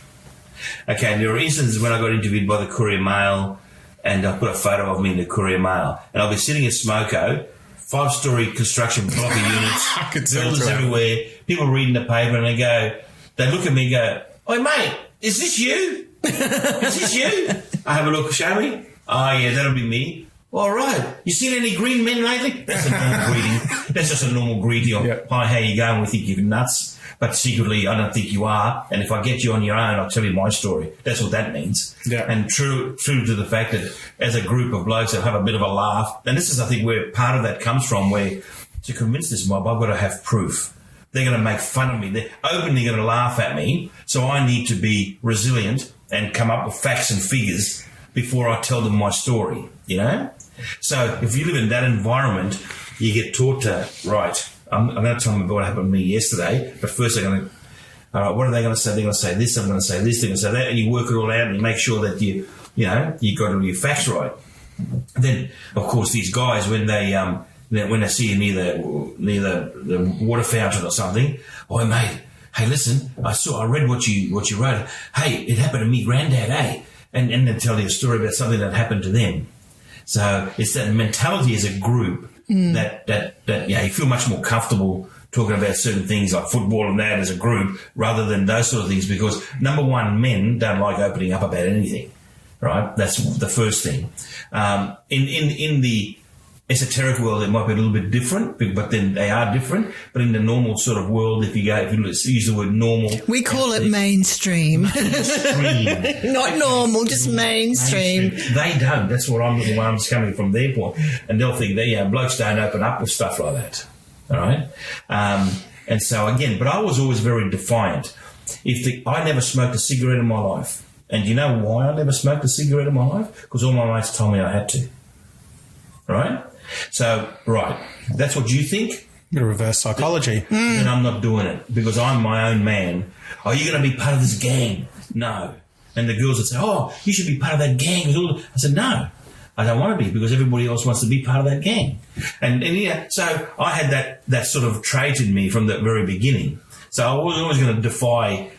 Speaker 2: Okay, and there are instances when I got interviewed by the Courier Mail, and I put a photo of me in the Courier Mail. And I'll be sitting in Smoko, 5-story construction block of units, buildings everywhere, people reading the paper, and they look at me and go, "Oi, mate, is this you? Is this you?" I have a look, show me. Oh, yeah, that'll be me. All right. You seen any green men lately? That's a normal greeting. That's just a normal greeting of, "Hi, how you going? We think you're nuts." But secretly, I don't think you are. And if I get you on your own, I'll tell you my story. That's what that means.
Speaker 1: Yeah.
Speaker 2: And true to the fact that as a group of blokes that have a bit of a laugh, and this is, I think, where part of that comes from, where to convince this mob, I've got to have proof. They're going to make fun of me. They're openly going to laugh at me. So I need to be resilient and come up with facts and figures before I tell them my story, So if you live in that environment, you get taught to, right, I'm going to tell them about what happened to me yesterday, but first they're going to, all right, what are they going to say? They're going to say this, I'm going to say this, they're going to say that, and you work it all out and you make sure that you got all your facts right. Then, of course, these guys, when they see you near the water fountain or something, "Oh, mate, hey, listen, I read what you wrote. Hey, it happened to me granddad, eh?" And they tell you a story about something that happened to them. So it's that mentality as a group that you feel much more comfortable talking about certain things like football and that as a group rather than those sort of things, because number one, men don't like opening up about anything, right? That's the first thing. In the esoteric world, it might be a little bit different, but then they are different. But in the normal sort of world, if you use the word normal,
Speaker 3: we call it mainstream. Not normal, just mainstream.
Speaker 2: They don't. That's what I'm coming from their point, and they'll think that blokes don't open up with stuff like that. All right, and so again, but I was always very defiant. I never smoked a cigarette in my life, and you know why I never smoked a cigarette in my life? Because all my mates told me I had to. Right? So, that's what you think.
Speaker 1: Bit of reverse psychology.
Speaker 2: then I'm not doing it because I'm my own man. Are you going to be part of this gang? No. And the girls would say, oh, you should be part of that gang. I said, no, I don't want to be because everybody else wants to be part of that gang. And yeah, so I had that sort of trait in me from the very beginning. So I was always going to defy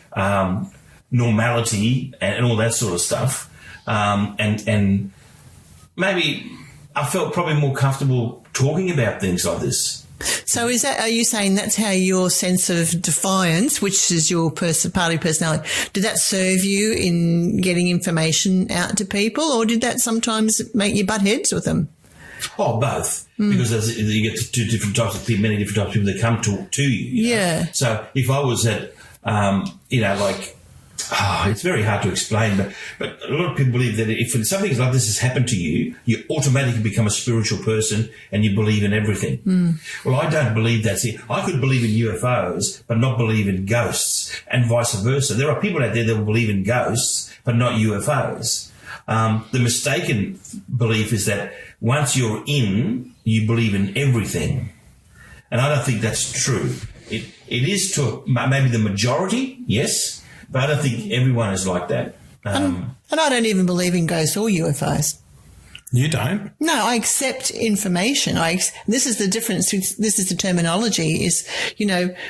Speaker 2: normality and all that sort of stuff. And maybe I felt probably more comfortable talking about things like this.
Speaker 3: So are you saying that's how your sense of defiance, which is your part of your personality, did that serve you in getting information out to people, or did that sometimes make you butt heads with them?
Speaker 2: Oh, both. Because you get two different types of people, many different types of people that come to you.
Speaker 3: Yeah.
Speaker 2: Know? So if I was at, it's very hard to explain, but a lot of people believe that if something like this has happened to you, you automatically become a spiritual person and you believe in everything. Well, I don't believe that's it. I could believe in UFOs, but not believe in ghosts, and vice versa. There are people out there that will believe in ghosts, but not UFOs. The mistaken belief is that once you're in, you believe in everything. And I don't think that's true. It is to maybe the majority, yes, but I don't think everyone is like that.
Speaker 3: And I don't even believe in ghosts or UFOs.
Speaker 1: You don't?
Speaker 3: No, I accept information. This is the difference. This is the terminology is,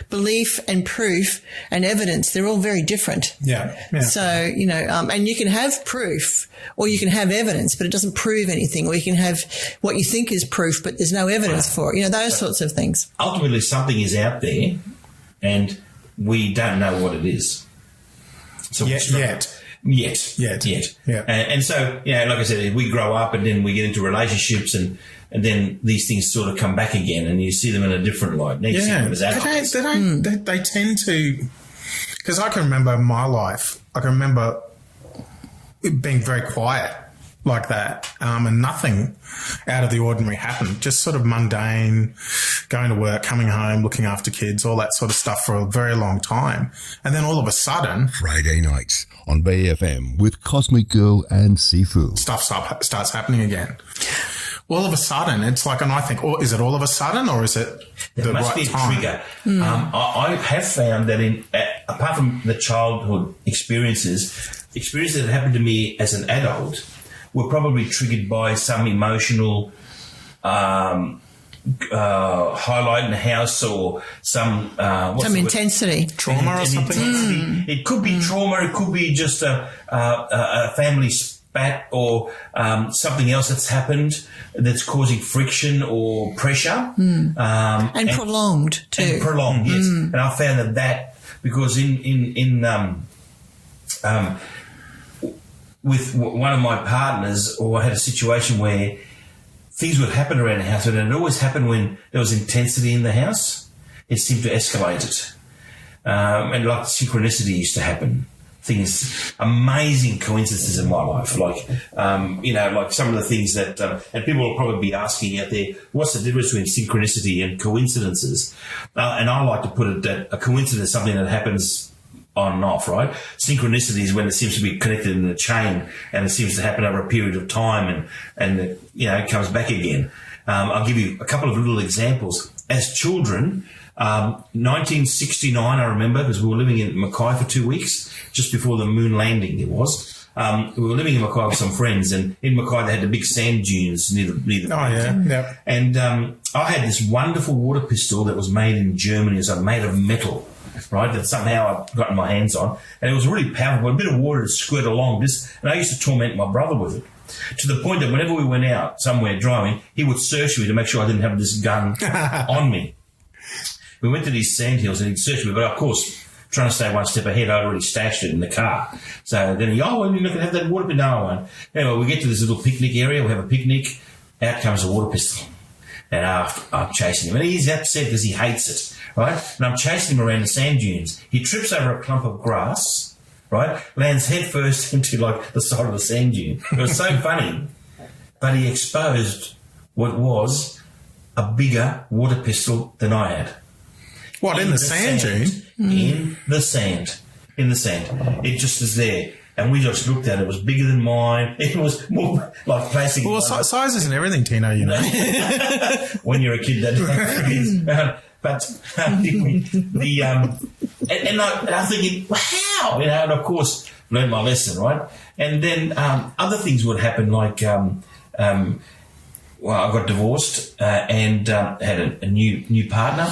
Speaker 3: belief and proof and evidence. They're all very different.
Speaker 1: Yeah.
Speaker 3: So, and you can have proof or you can have evidence, but it doesn't prove anything. Or you can have what you think is proof, but there's no evidence for it. Those sorts of things.
Speaker 2: Ultimately, something is out there and we don't know what it is. So
Speaker 1: Yet.
Speaker 2: Yeah. And so, like I said, we grow up and then we get into relationships and then these things sort of come back again and you see them in a different light. Now you see them as adults.
Speaker 1: They tend to, because I can remember my life, I can remember it being very quiet like that, and nothing out of the ordinary happened, just sort of mundane, going to work, coming home, looking after kids, all that sort of stuff for a very long time. And then all of a sudden,
Speaker 4: Friday nights on BFM with Cosmic Girl and Sifu.
Speaker 1: Stuff starts happening again. All of a sudden, it's like, and I think, is it all of a sudden or is it the right time? There must be a
Speaker 2: trigger. I have found that apart from the childhood experiences that happened to me as an adult were probably triggered by some emotional highlight in the house or some
Speaker 3: intensity,
Speaker 1: trauma or something.
Speaker 2: It could be trauma. It could be just a family spat or something else that's happened that's causing friction or pressure,
Speaker 3: and prolonged too.
Speaker 2: And prolonged, yes. And I found that because with one of my partners, or I had a situation where things would happen around the house, and it always happened when there was intensity in the house. It seemed to escalate it. And like synchronicity used to happen. Things, amazing coincidences in my life. Like, like some of the things that, and people will probably be asking out there, what's the difference between synchronicity and coincidences? And I like to put it that a coincidence is something that happens on and off, right? Synchronicity is when it seems to be connected in a chain and it seems to happen over a period of time and it comes back again. I'll give you a couple of little examples. As children, 1969, I remember, because we were living in Mackay for 2 weeks, just before the moon landing it was. We were living in Mackay with some friends, and in Mackay they had the big sand dunes near the
Speaker 1: yeah.
Speaker 2: And I had this wonderful water pistol that was made in Germany, so made of metal, right, that somehow I'd gotten my hands on. And it was really powerful. A bit of water would squirt along this, and I used to torment my brother with it, to the point that whenever we went out somewhere driving, he would search me to make sure I didn't have this gun on me. We went to these sandhills and he'd search me, but of course, trying to stay one step ahead, I'd already stashed it in the car. So then you're not going to have that water pistol. No, I won't. Anyway, we get to this little picnic area. We have a picnic. Out comes a water pistol. And I'm chasing him. And he's upset because he hates it, right? And I'm chasing him around the sand dunes. He trips over a clump of grass, right? Lands head first into like the side of the sand dune. It was so funny. But he exposed what was a bigger water pistol than I had.
Speaker 1: What, in the sand dune?
Speaker 2: In the sand. It just is there. And we just looked at it. It was bigger than mine. It was more like plastic.
Speaker 1: Well, size isn't everything, Tino, you know.
Speaker 2: When you're a kid, that is. But anyway, and I'm thinking, wow, you know, and of course, learned my lesson, right? And then other things would happen, like, well, I got divorced and had a new partner.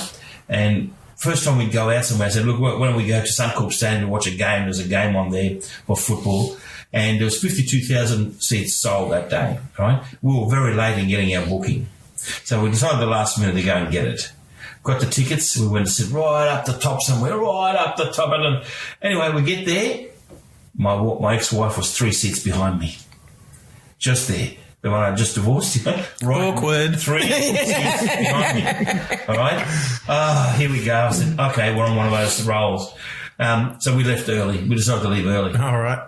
Speaker 2: And first time we'd go out somewhere, I said, look, why don't we go to Suncorp Stadium and watch a game? There's a game on there for football. And there was 52,000 seats sold that day, right? We were very late in getting our booking. So we decided the last minute to go and get it. Got the tickets. We went to sit right up the top somewhere, right up the top. And then, anyway, we get there. My ex-wife was 3 seats behind me. Just there. The one I just divorced, you know, right?
Speaker 1: Awkward.
Speaker 2: 3 seats behind me. All right? Here we go. I said, okay, we're on one of those rolls. So we left early. We decided to leave early.
Speaker 1: All right.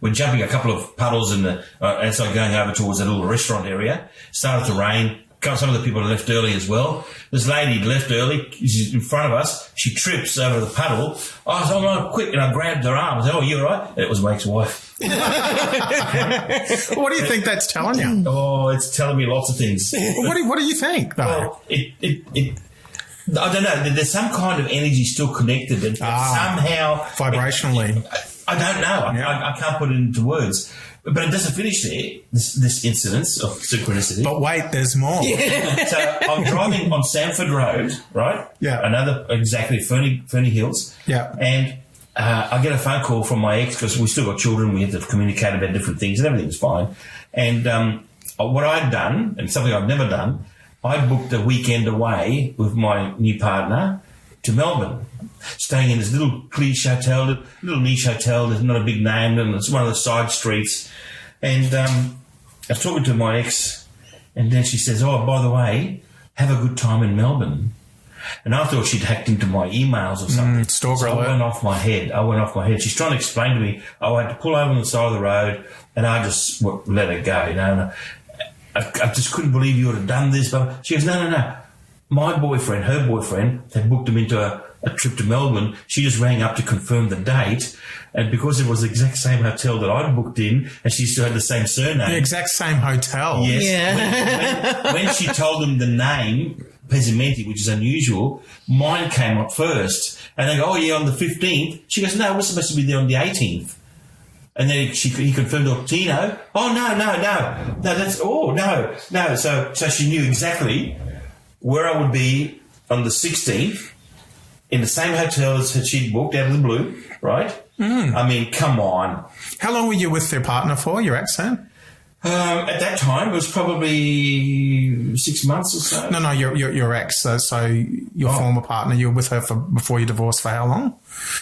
Speaker 2: We're jumping a couple of puddles in the, as I'm going over towards that little restaurant area. Started to rain. Some of the people left early as well. This lady left early. She's in front of us. She trips over the puddle. I said, oh, no, quick. And I grabbed her arm. I said, oh, you all right? And it was my ex-wife.
Speaker 1: What do you think that's telling you?
Speaker 2: Oh, it's telling me lots of things.
Speaker 1: Well, what do you think, though?
Speaker 2: Well, I don't know. There's some kind of energy still connected. And somehow...
Speaker 1: Vibrationally.
Speaker 2: I don't know.
Speaker 1: Yeah.
Speaker 2: I can't put it into words. But it doesn't finish there, this incidence of synchronicity.
Speaker 1: But wait, there's more.
Speaker 2: So I'm driving on Sanford Road, right?
Speaker 1: Yeah.
Speaker 2: Another, exactly, Ferny Hills.
Speaker 1: Yeah.
Speaker 2: And I get a phone call from my ex because we still got children. We had to communicate about different things and everything was fine. And what I'd done, and something I've never done, I booked a weekend away with my new partner to Melbourne, staying in this little niche hotel. There's not a big name, and it's one of the side streets. And I was talking to my ex, and then she says, oh, by the way, have a good time in Melbourne. And I thought she'd hacked into my emails or something.
Speaker 1: Stalker
Speaker 2: so
Speaker 1: alert.
Speaker 2: I went off my head. She's trying to explain to me, I had to pull over on the side of the road, and I just let her go, you know. And I just couldn't believe you would have done this. But she goes, no. My boyfriend, her boyfriend, had booked him into a trip to Melbourne. She just rang up to confirm the date. And because it was the exact same hotel that I'd booked in, and she still had the same surname.
Speaker 1: The exact same hotel.
Speaker 2: Yes.
Speaker 3: Yeah.
Speaker 2: When she told them the name, Pezzimenti, which is unusual, mine came up first. And they go, oh, yeah, on the 15th. She goes, no, we're supposed to be there on the 18th. And then he confirmed, oh, Tino. Oh, no. That's, oh, no. So she knew exactly where I would be on the 16th in the same hotel as she'd booked out of the blue, right? I mean, come on.
Speaker 1: How long were you with your partner for, your ex then?
Speaker 2: At that time, it was probably 6 months or so.
Speaker 1: No, your ex. So your former partner, you were with her before you divorced for how long?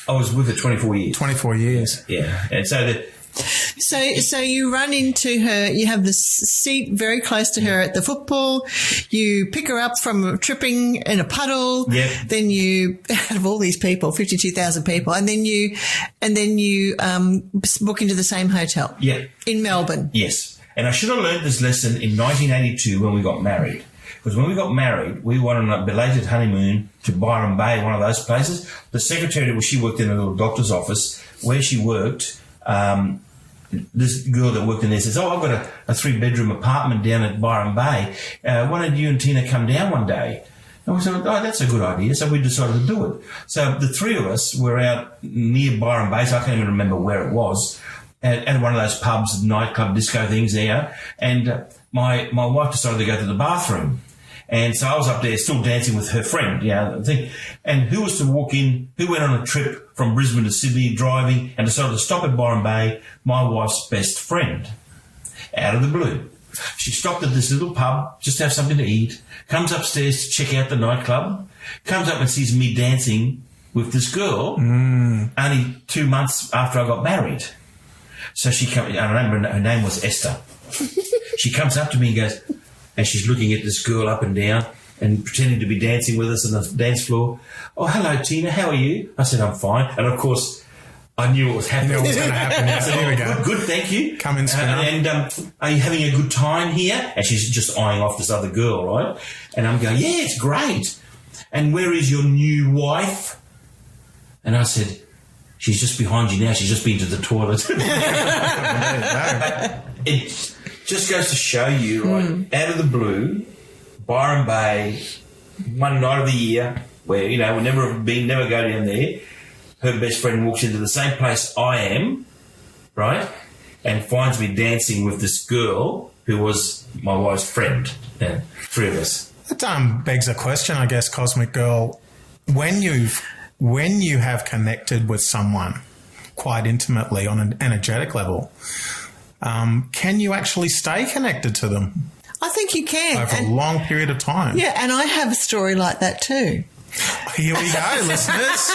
Speaker 2: I was with her 24 years.
Speaker 1: 24 years.
Speaker 2: Yeah. And
Speaker 3: So you run into her, you have the seat very close to her at the football, you pick her up from tripping in a puddle, then you, out of all these people, 52,000 people, and then you book into the same hotel.
Speaker 2: Yeah.
Speaker 3: In Melbourne.
Speaker 2: Yes. And I should have learned this lesson in 1982 when we got married. Because when we got married, we went on a belated honeymoon to Byron Bay, one of those places. The secretary, she worked in a little doctor's office where she worked. This girl that worked in there says, oh, I've got a 3-bedroom apartment down at Byron Bay. Why don't you and Tina come down one day? And we said, oh, that's a good idea. So we decided to do it. So the three of us were out near Byron Bay, so I can't even remember where it was, at one of those pubs, nightclub, disco things there. And my wife decided to go to the bathroom. And so I was up there still dancing with her friend, and who was to walk in, who went on a trip from Brisbane to Sydney driving and decided to stop at Byron Bay? My wife's best friend, out of the blue. She stopped at this little pub just to have something to eat, comes upstairs to check out the nightclub, comes up and sees me dancing with this girl only 2 months after I got married. So she comes, I remember her name was Esther. She comes up to me and goes, and she's looking at this girl up and down and pretending to be dancing with us on the dance floor. Oh, hello, Tina. How are you? I said, I'm fine. And, of course, I knew what was happening.
Speaker 1: You knew what was going to happen.
Speaker 2: I said,
Speaker 1: Here we go.
Speaker 2: Good, thank you.
Speaker 1: Come in, spin up.
Speaker 2: And are you having a good time here? And she's just eyeing off this other girl, right? And I'm going, yeah, it's great. And where is your new wife? And I said, she's just behind you now. She's just been to the toilet. But it just goes to show you, right, out of the blue, Byron Bay, one night of the year where, we never go down there. Her best friend walks into the same place I am, right, and finds me dancing with this girl who was my wife's friend. Yeah, 3 of us.
Speaker 1: That begs a question, I guess, Cosmic Girl. When you have connected with someone quite intimately on an energetic level, can you actually stay connected to them?
Speaker 3: I think you can.
Speaker 1: Over a long period of time.
Speaker 3: Yeah, and I have a story like that too.
Speaker 1: Here we go, listeners.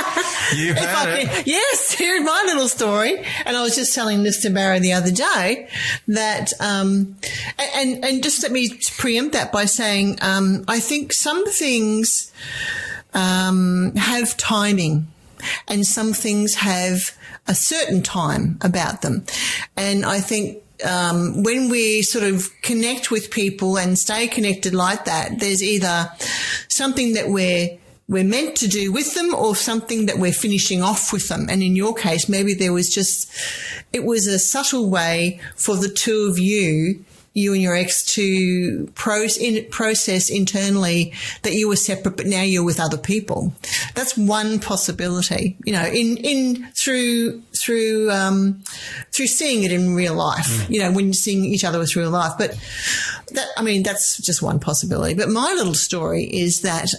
Speaker 1: You heard it.
Speaker 3: Yes, here's my little story. And I was just telling this to Barry the other day that, and just let me preempt that by saying, I think some things have timing and some things have a certain time about them. And I think when we sort of connect with people and stay connected like that, there's either something that we're meant to do with them or something that we're finishing off with them. And in your case, maybe it was a subtle way for the two of you and your ex to process internally that you were separate, but now you're with other people. That's one possibility, through seeing it in real life, when you're seeing each other with real life. But that's just one possibility. But my little story is that,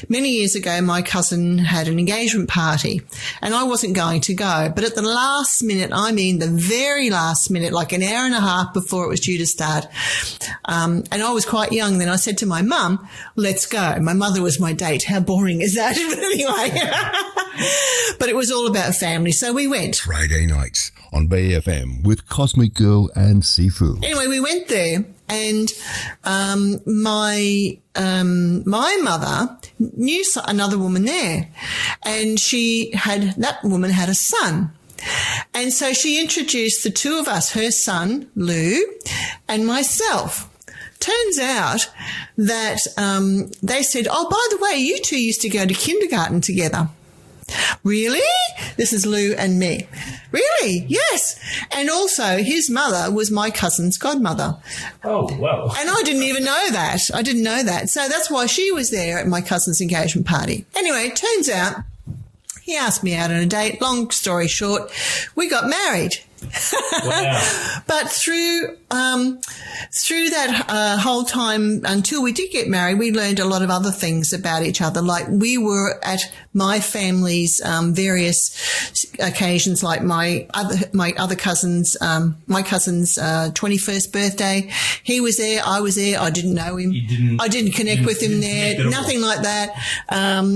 Speaker 3: many years ago, my cousin had an engagement party and I wasn't going to go, but at the last minute, the very last minute, like an hour and a half before it was due to start. And I was quite young then. I said to my mum, let's go. My mother was my date. How boring is that? But anyway, but it was all about family. So we went.
Speaker 4: Friday nights on BFM with Cosmic Girl and Sifu.
Speaker 3: Anyway, we went there and, my mother knew another woman there and that woman had a son. And so she introduced the two of us, her son, Lou, and myself. Turns out that they said, oh, by the way, you two used to go to kindergarten together. Really? This is Lou and me. Really? Yes. And also his mother was my cousin's godmother.
Speaker 2: Oh, wow.
Speaker 3: And I didn't even know that. I didn't know that. So that's why she was there at my cousin's engagement party. Anyway, it turns out he asked me out on a date. Long story short, we got married.
Speaker 2: Wow.
Speaker 3: But through that whole time until we did get married, we learned a lot of other things about each other. Like we were at my family's various occasions, like my other cousin's 21st birthday. He was there. I was there. I didn't know him. I didn't connect with him there. Nothing like that.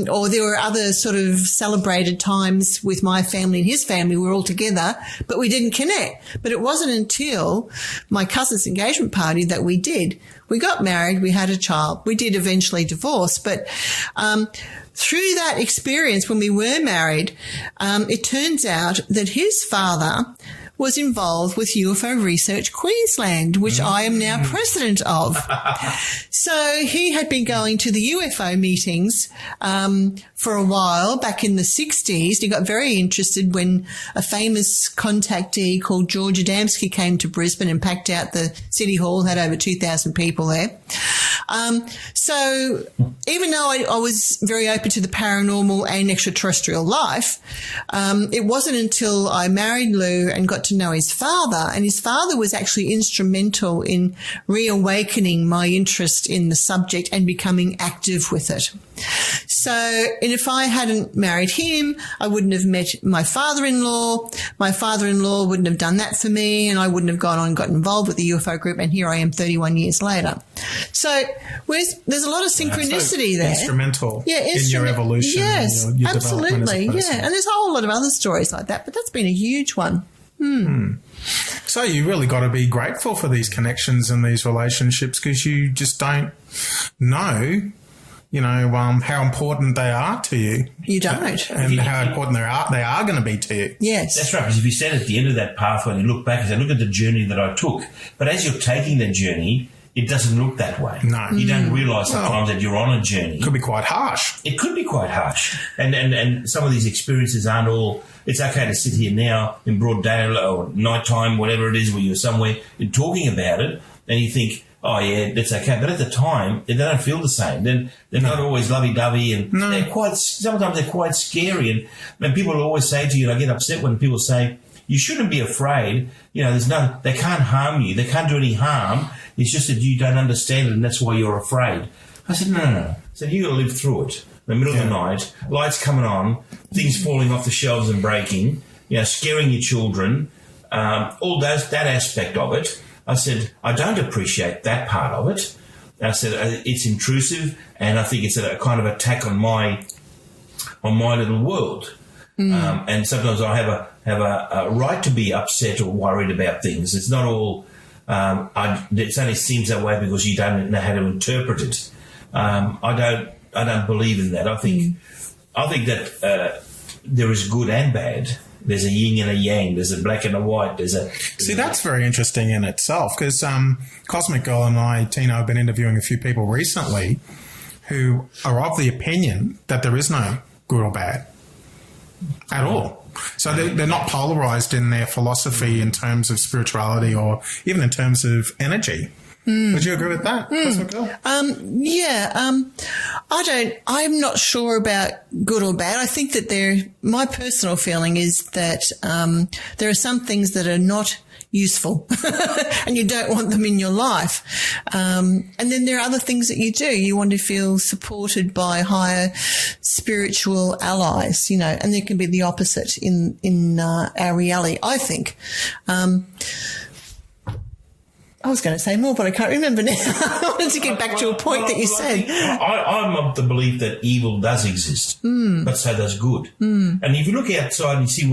Speaker 3: Or there were other sort of celebrated times with my family and his family. We were all together, but we didn't connect. But it wasn't until my cousin's engagement party that we did. We got married. We had a child. We did eventually divorce. But through that experience when we were married, it turns out that his father was involved with UFO Research Queensland, which I am now president of. So he had been going to the UFO meetings for a while back in the 60s. He got very interested when a famous contactee called George Adamski came to Brisbane and packed out the City Hall, had over 2,000 people there. So even though I was very open to the paranormal and extraterrestrial life, it wasn't until I married Lou and got to know his father, and his father was actually instrumental in reawakening my interest in the subject and becoming active with it. So, and if I hadn't married him, I wouldn't have met my father-in-law. My father-in-law wouldn't have done that for me, and I wouldn't have gone on and got involved with the UFO group, and here I am 31 years later. So there's a lot of synchronicity there.
Speaker 1: Instrumental in your evolution.
Speaker 3: Yes,
Speaker 1: and your
Speaker 3: absolutely.
Speaker 1: development as a person.
Speaker 3: Yeah, and there's a whole lot of other stories like that, but that's been a huge one.
Speaker 1: So you really got to be grateful for these connections and these relationships, because you just don't know, how important they are to you.
Speaker 3: You don't.
Speaker 1: And how important they are going to be to you.
Speaker 3: Yes.
Speaker 2: That's right, because if you stand at the end of that pathway and you look back and say, look at the journey that I took. But as you're taking that journey, it doesn't look that way.
Speaker 1: No.
Speaker 2: You don't realise sometimes that you're on a journey.
Speaker 1: It could be quite harsh.
Speaker 2: It could be quite harsh. And some of these experiences aren't all... It's okay to sit here now in broad daylight or nighttime, whatever it is, where you're somewhere and talking about it, and you think, oh, yeah, that's okay. But at the time, they don't feel the same. Then they're not always lovey-dovey, and sometimes they're quite scary. And people always say to you, and I get upset when people say, you shouldn't be afraid. You know, they can't harm you. They can't do any harm. It's just that you don't understand it, and that's why you're afraid. I said, no. I said, you got to live through it. In the middle of the night, lights coming on, things falling off the shelves and breaking, scaring your children, all that aspect of it. I said, I don't appreciate that part of it. I said, it's intrusive, and I think it's a kind of attack on my little world. And sometimes I have a right to be upset or worried about things. It's not all. It only seems that way because you don't know how to interpret it. I don't believe in that. I think that there is good and bad. There's a yin and a yang. There's a black and a white.
Speaker 1: That's very interesting in itself, because Cosmic Girl and I, Tino, have been interviewing a few people recently who are of the opinion that there is no good or bad at all. So they're not polarized in their philosophy in terms of spirituality or even in terms of energy. Would you agree with that, Cosmic Girl?
Speaker 3: I'm not sure about good or bad. I think that my personal feeling is that there are some things that are not useful and you don't want them in your life. And then there are other things that you do. You want to feel supported by higher spiritual allies, and there can be the opposite in our reality, I think. I was going to say more, but I can't remember now. I wanted to get back to a point that you said.
Speaker 2: I'm of the belief that evil does exist, but so does good. And if you look outside and you see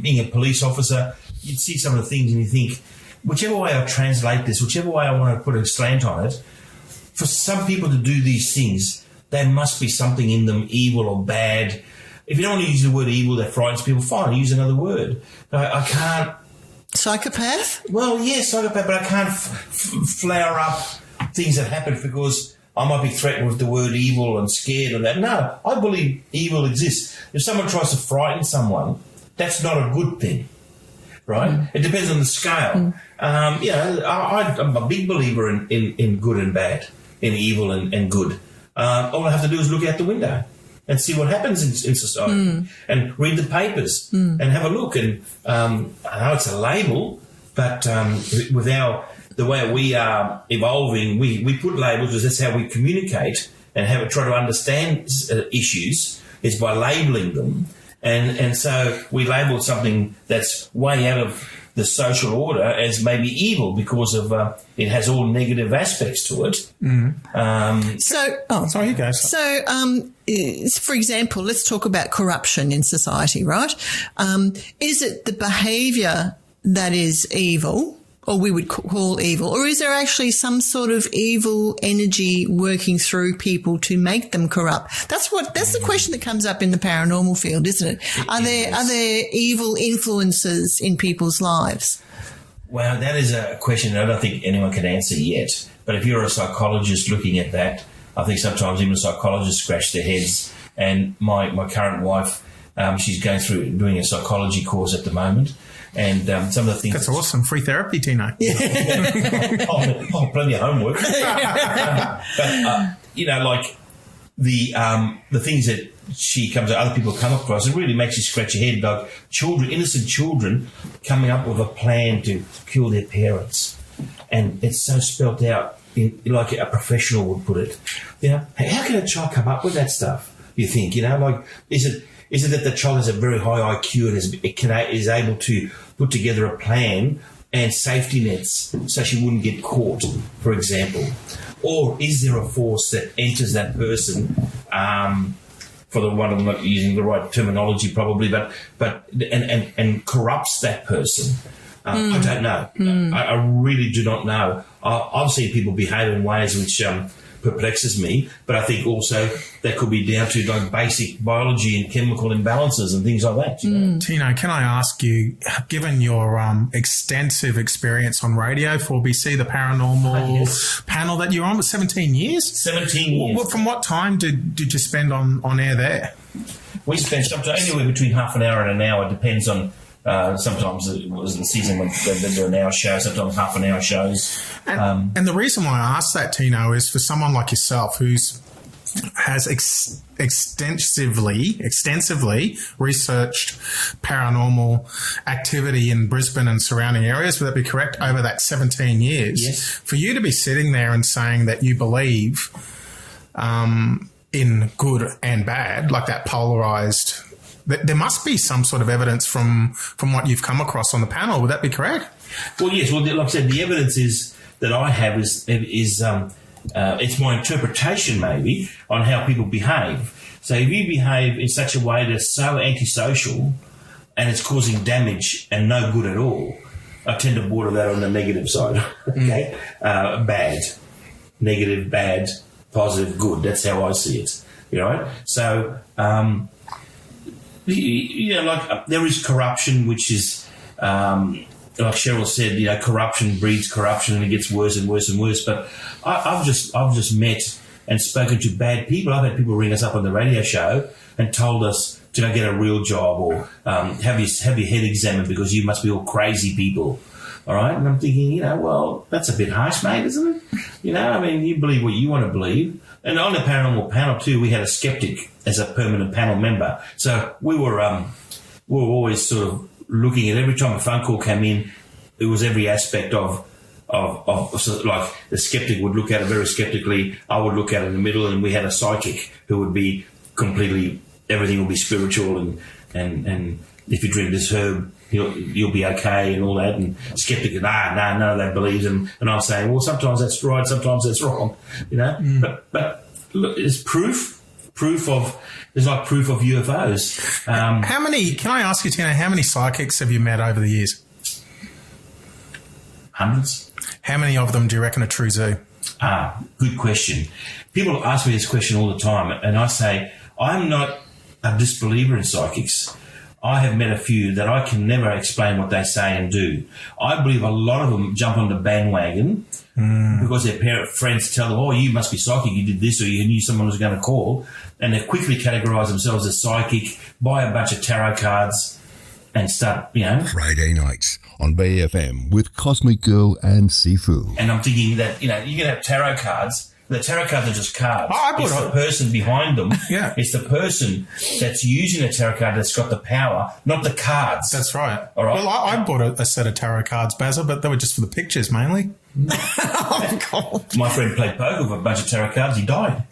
Speaker 2: being a police officer, you see some of the things and you think, whichever way I translate this, whichever way I want to put a slant on it, for some people to do these things, there must be something in them, evil or bad. If you don't want to use the word evil that frightens people, fine, use another word. I can't.
Speaker 3: Psychopath?
Speaker 2: Well, yes, psychopath, but I can't flower up things that happen because I might be threatened with the word evil and scared and that. No, I believe evil exists. If someone tries to frighten someone, that's not a good thing, right? It depends on the scale. I'm a big believer in good and bad, in evil and good. All I have to do is look out the window and see what happens in society and read the papers and have a look. And I know it's a label, but with the way we are evolving, we put labels because that's how we communicate and try to understand issues is by labeling them. And so we label something that's way out of the social order as maybe evil because of it has all negative aspects to it.
Speaker 1: Sorry, you guys.
Speaker 3: So, for example, let's talk about corruption in society, right? Is it the behaviour that is evil, or we would call evil, or is there actually some sort of evil energy working through people to make them corrupt? That's the question that comes up in the paranormal field, isn't it? Are there evil influences in people's lives?
Speaker 2: Well, that is a question I don't think anyone can answer yet. But if you're a psychologist looking at that, I think sometimes even psychologists scratch their heads. And my current wife, she's going through doing a psychology course at the moment. And some of the things...
Speaker 1: That's awesome. Free therapy, Tino.
Speaker 2: Plenty of homework. But, like the things that other people come across, it really makes you scratch your head. Like innocent children coming up with a plan to kill their parents. And it's so spelt out, like a professional would put it. How can a child come up with that stuff, you think? Like, is it that the child has a very high IQ and is able to put together a plan and safety nets so she wouldn't get caught, for example? Or is there a force that enters that person, for the one, I'm not using the right terminology probably, but and corrupts that person? I don't know. I really do not know. I've seen people behave in ways which perplexes me. But I think also that could be down to like basic biology and chemical imbalances and things like that. You know?
Speaker 1: Tino, can I ask you, given your extensive experience on radio for BC, the paranormal panel that you're on, was 17 years?
Speaker 2: 17 years.
Speaker 1: Well, from what time did you spend on air there?
Speaker 2: We spent sometimes anywhere between half an hour and an hour. It depends on. Sometimes it was the season when they do an hour show, sometimes half an hour shows.
Speaker 1: And the reason why I asked that, Tino, is for someone like yourself has extensively researched paranormal activity in Brisbane and surrounding areas, would that be correct, over that 17 years?
Speaker 2: Yes.
Speaker 1: For you to be sitting there and saying that you believe in good and bad, like that polarised, there must be some sort of evidence from what you've come across on the panel. Would that be correct?
Speaker 2: Well, yes. Well, like I said, the evidence is that I have is it's my interpretation maybe on how people behave. So if you behave in such a way that's so antisocial and it's causing damage and no good at all, I tend to border that on the negative side. Okay, bad, negative, bad, positive, good. That's how I see it. You know, so. There is corruption, which is, like Cheryl said, corruption breeds corruption and it gets worse and worse and worse. But I've just met and spoken to bad people. I've had people ring us up on the radio show and told us to go get a real job or have your head examined because you must be all crazy people. All right. And I'm thinking, well, that's a bit harsh, mate, isn't it? You believe what you want to believe. And on the paranormal panel too, we had a skeptic as a permanent panel member. So we were always sort of looking at every time a phone call came in, it was every aspect of sort of like the skeptic would look at it very skeptically. I would look at it in the middle, and we had a psychic who would be completely, everything will be spiritual and if you drink this herb, you'll be okay and all that. And skeptic, none of that believes him. And I'm saying, well, sometimes that's right, sometimes that's wrong, But look, it's proof of UFOs.
Speaker 1: How many? Can I ask you, Tino? How many psychics have you met over the years?
Speaker 2: Hundreds.
Speaker 1: How many of them do you reckon are true zoo?
Speaker 2: Good question. People ask me this question all the time, and I say I'm not a disbeliever in psychics. I have met a few that I can never explain what they say and do. I believe a lot of them jump on the bandwagon because their friends tell them, oh, you must be psychic, you did this, or you knew someone was going to call, and they quickly categorise themselves as psychic, buy a bunch of tarot cards and start,
Speaker 4: Friday nights on BFM with Cosmic Girl and Sifu.
Speaker 2: And I'm thinking that, you can have tarot cards. The tarot cards are just cards. It's the person behind them.
Speaker 1: Yeah.
Speaker 2: It's the person that's using the tarot card that's got the power, not the cards.
Speaker 1: That's right.
Speaker 2: All right.
Speaker 1: Well, I bought a set of tarot cards, Bazza, but they were just for the pictures mainly.
Speaker 3: Oh, God.
Speaker 2: My friend played poker with a bunch of tarot cards. He died.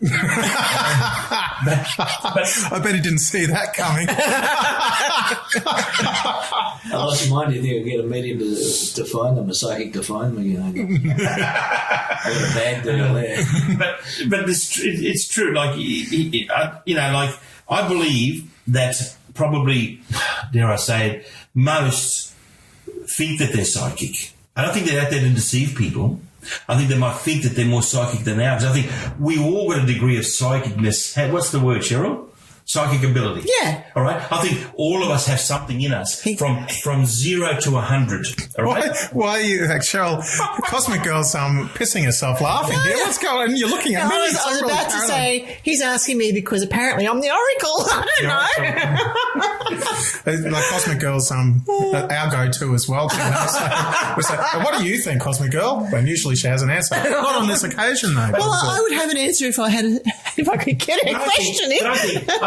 Speaker 1: I bet he didn't see that coming.
Speaker 5: Unless you mind, you think I'll get a medium to find them, a psychic to find them again. I got a bad deal there.
Speaker 2: But it's true. Like, I believe that probably, dare I say it, most think that they're psychic. I don't think they're out there to deceive people. I think they might think that they're more psychic than ours. I think we all got a degree of psychicness. Hey, what's the word, Cheryl? Psychic ability.
Speaker 3: Yeah.
Speaker 2: All right. I think all of us have something in us from 0 to 100. All right.
Speaker 1: Why are you, like, Cheryl, Cosmic Girl's pissing herself laughing here. What's going on? You're looking at me.
Speaker 3: I was about to say, he's asking me because apparently I'm the oracle. I don't know.
Speaker 1: Like, Cosmic Girl's our go-to as well. We say, what do you think, Cosmic Girl? And usually she has an answer. Not on this occasion, though.
Speaker 3: Well, I would have an answer if I could get a question in.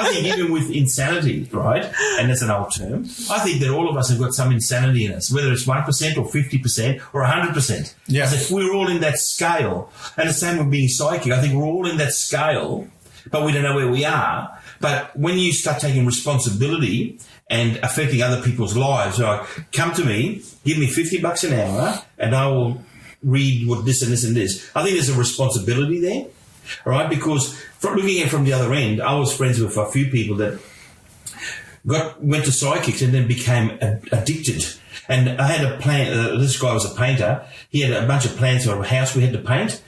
Speaker 2: I think even with insanity, right, and that's an old term, I think that all of us have got some insanity in us, whether it's 1% or 50% or 100%.
Speaker 1: Yeah.
Speaker 2: As if we're all in that scale. And the same with being psychic. I think we're all in that scale, but we don't know where we are. But when you start taking responsibility and affecting other people's lives, like, come to me, give me $50 an hour, and I will read what this and this and this. I think there's a responsibility there. All right, because looking at it from the other end, I was friends with a few people that went to psychics and then became addicted. And I had a plan. This guy was a painter. He had a bunch of plans for a house we had to paint.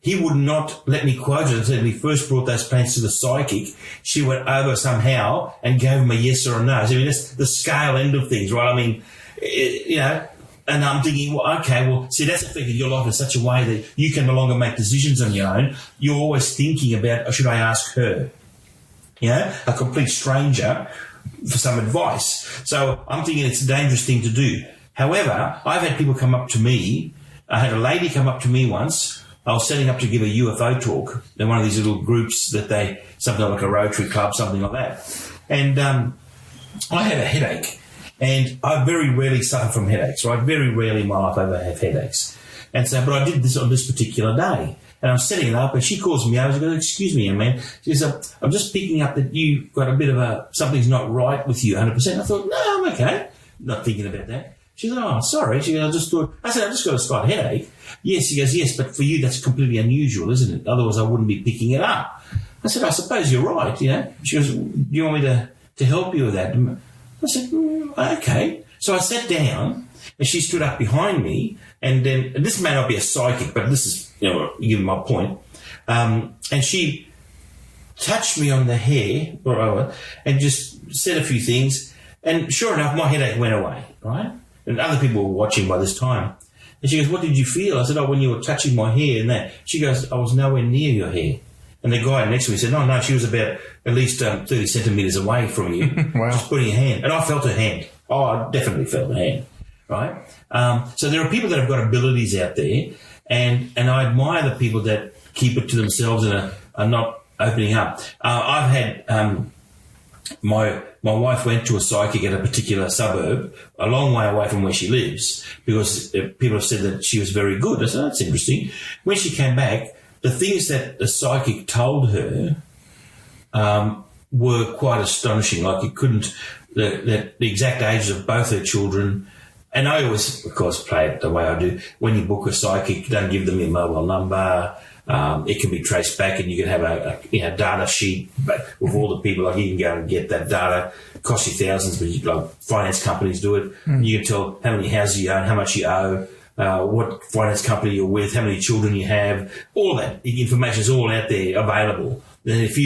Speaker 2: he would not let me quote it until we first brought those plans to the psychic. She went over somehow and gave him a yes or a no. So, I mean, that's the scale end of things, right? I mean, you know, and I'm thinking, well, okay, well, see, that's affected your life in such a way that you can no longer make decisions on your own. You're always thinking about, should I ask her? You know, a complete stranger for some advice. So I'm thinking it's a dangerous thing to do. However, I've had people come up to me. I had a lady come up to me once. I was setting up to give a UFO talk. They're one of these little groups that something like a Rotary Club, something like that. And I had a headache. And I very rarely suffer from headaches, right? Very rarely in my life I ever have headaches. And so, but I did this on this particular day. And I'm setting it up, and she calls me over. She goes, "Excuse me, young man." She says, "I'm just picking up that you've got a bit of something's not right with you 100%. I thought, no, I'm okay. Not thinking about that. She said, "Oh, sorry." She goes, I said, "I've just got a slight headache." Yes, she goes, "Yes, but for you that's completely unusual, isn't it? Otherwise I wouldn't be picking it up." I said, "I suppose you're right, you know." She goes, "Do you want me to help you with that?" I said, "Okay." So I sat down, and she stood up behind me, and this may not be a psychic, but this is, you know, giving my point. And she touched me on the hair, and just said a few things, and sure enough, my headache went away, right? And other people were watching by this time. And she goes, "What did you feel?" I said, "Oh, when you were touching my hair and that." She goes, "I was nowhere near your hair." And the guy next to me said, no, she was about at least 30 centimetres away from you.
Speaker 1: Wow.
Speaker 2: Just putting her hand. And I felt her hand. Oh, I definitely felt her hand, right? So there are people that have got abilities out there, and I admire the people that keep it to themselves and are not opening up. I've had my wife went to a psychic at a particular suburb, a long way away from where she lives, because people have said that she was very good. I said, "Oh, that's interesting." When she came back, the things that the psychic told her were quite astonishing. Like it couldn't, the exact ages of both her children. And I always, of course, play it the way I do. When you book a psychic, don't give them your mobile number. It can be traced back, and you can have a data sheet with all the people. Like you can go and get that data. It costs you thousands, but like finance companies do it. You can tell how many houses you own, how much you owe, what finance company you're with, how many children you have. All that information is all out there available. And if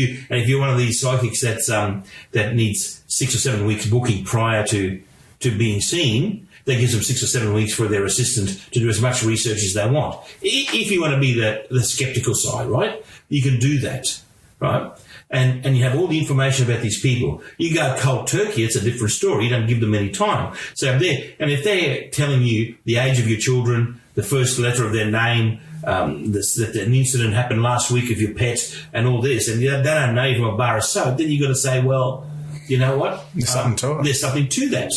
Speaker 2: you're one of these psychics that needs 6 or 7 weeks booking prior to being seen, that gives them 6 or 7 weeks for their assistant to do as much research as they want. If you want to be the skeptical side, right, you can do that, right? And you have all the information about these people. You go cold turkey, it's a different story. You don't give them any time. So if they're telling you the age of your children, the first letter of their name, that an incident happened last week of your pet and all this, and they don't know you from a bar of soap, then you've got to say, well, you know what?
Speaker 1: There's something to it.
Speaker 2: There's something to that.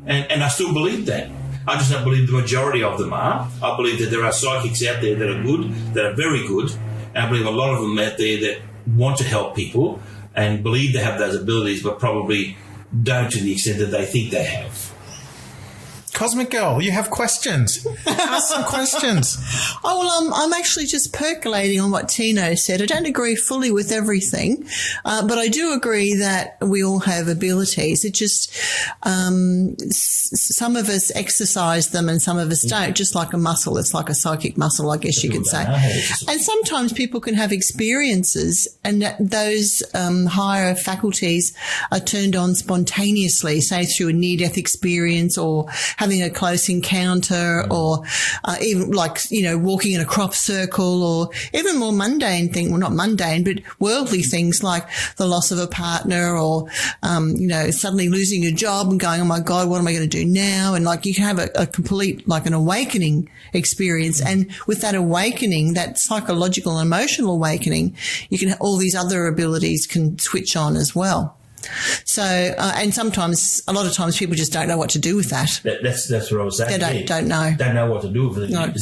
Speaker 2: And I still believe that. I just don't believe the majority of them are. I believe that there are psychics out there that are good, that are very good. And I believe a lot of them out there that want to help people and believe they have those abilities, but probably don't to the extent that they think they have.
Speaker 1: Cosmic Girl, you have questions. Ask some questions.
Speaker 3: Oh, well, I'm actually just percolating on what Tino said. I don't agree fully with everything, but I do agree that we all have abilities. It just, some of us exercise them and some of us don't, just like a muscle. It's like a psychic muscle, I guess you could say. And sometimes people can have experiences and those higher faculties are turned on spontaneously, say through a near-death experience or having a close encounter or even like, walking in a crop circle or even more mundane thing, well, not mundane, but worldly things like the loss of a partner or, suddenly losing your job and going, oh my God, what am I going to do now? And like you can have a complete, like an awakening experience. And with that awakening, that psychological and emotional awakening, you can, all these other abilities can switch on as well. So, and sometimes, a lot of times people just don't know what to do with that.
Speaker 2: That's what I was saying.
Speaker 3: They don't know.
Speaker 2: Don't know what to do with it.
Speaker 3: No.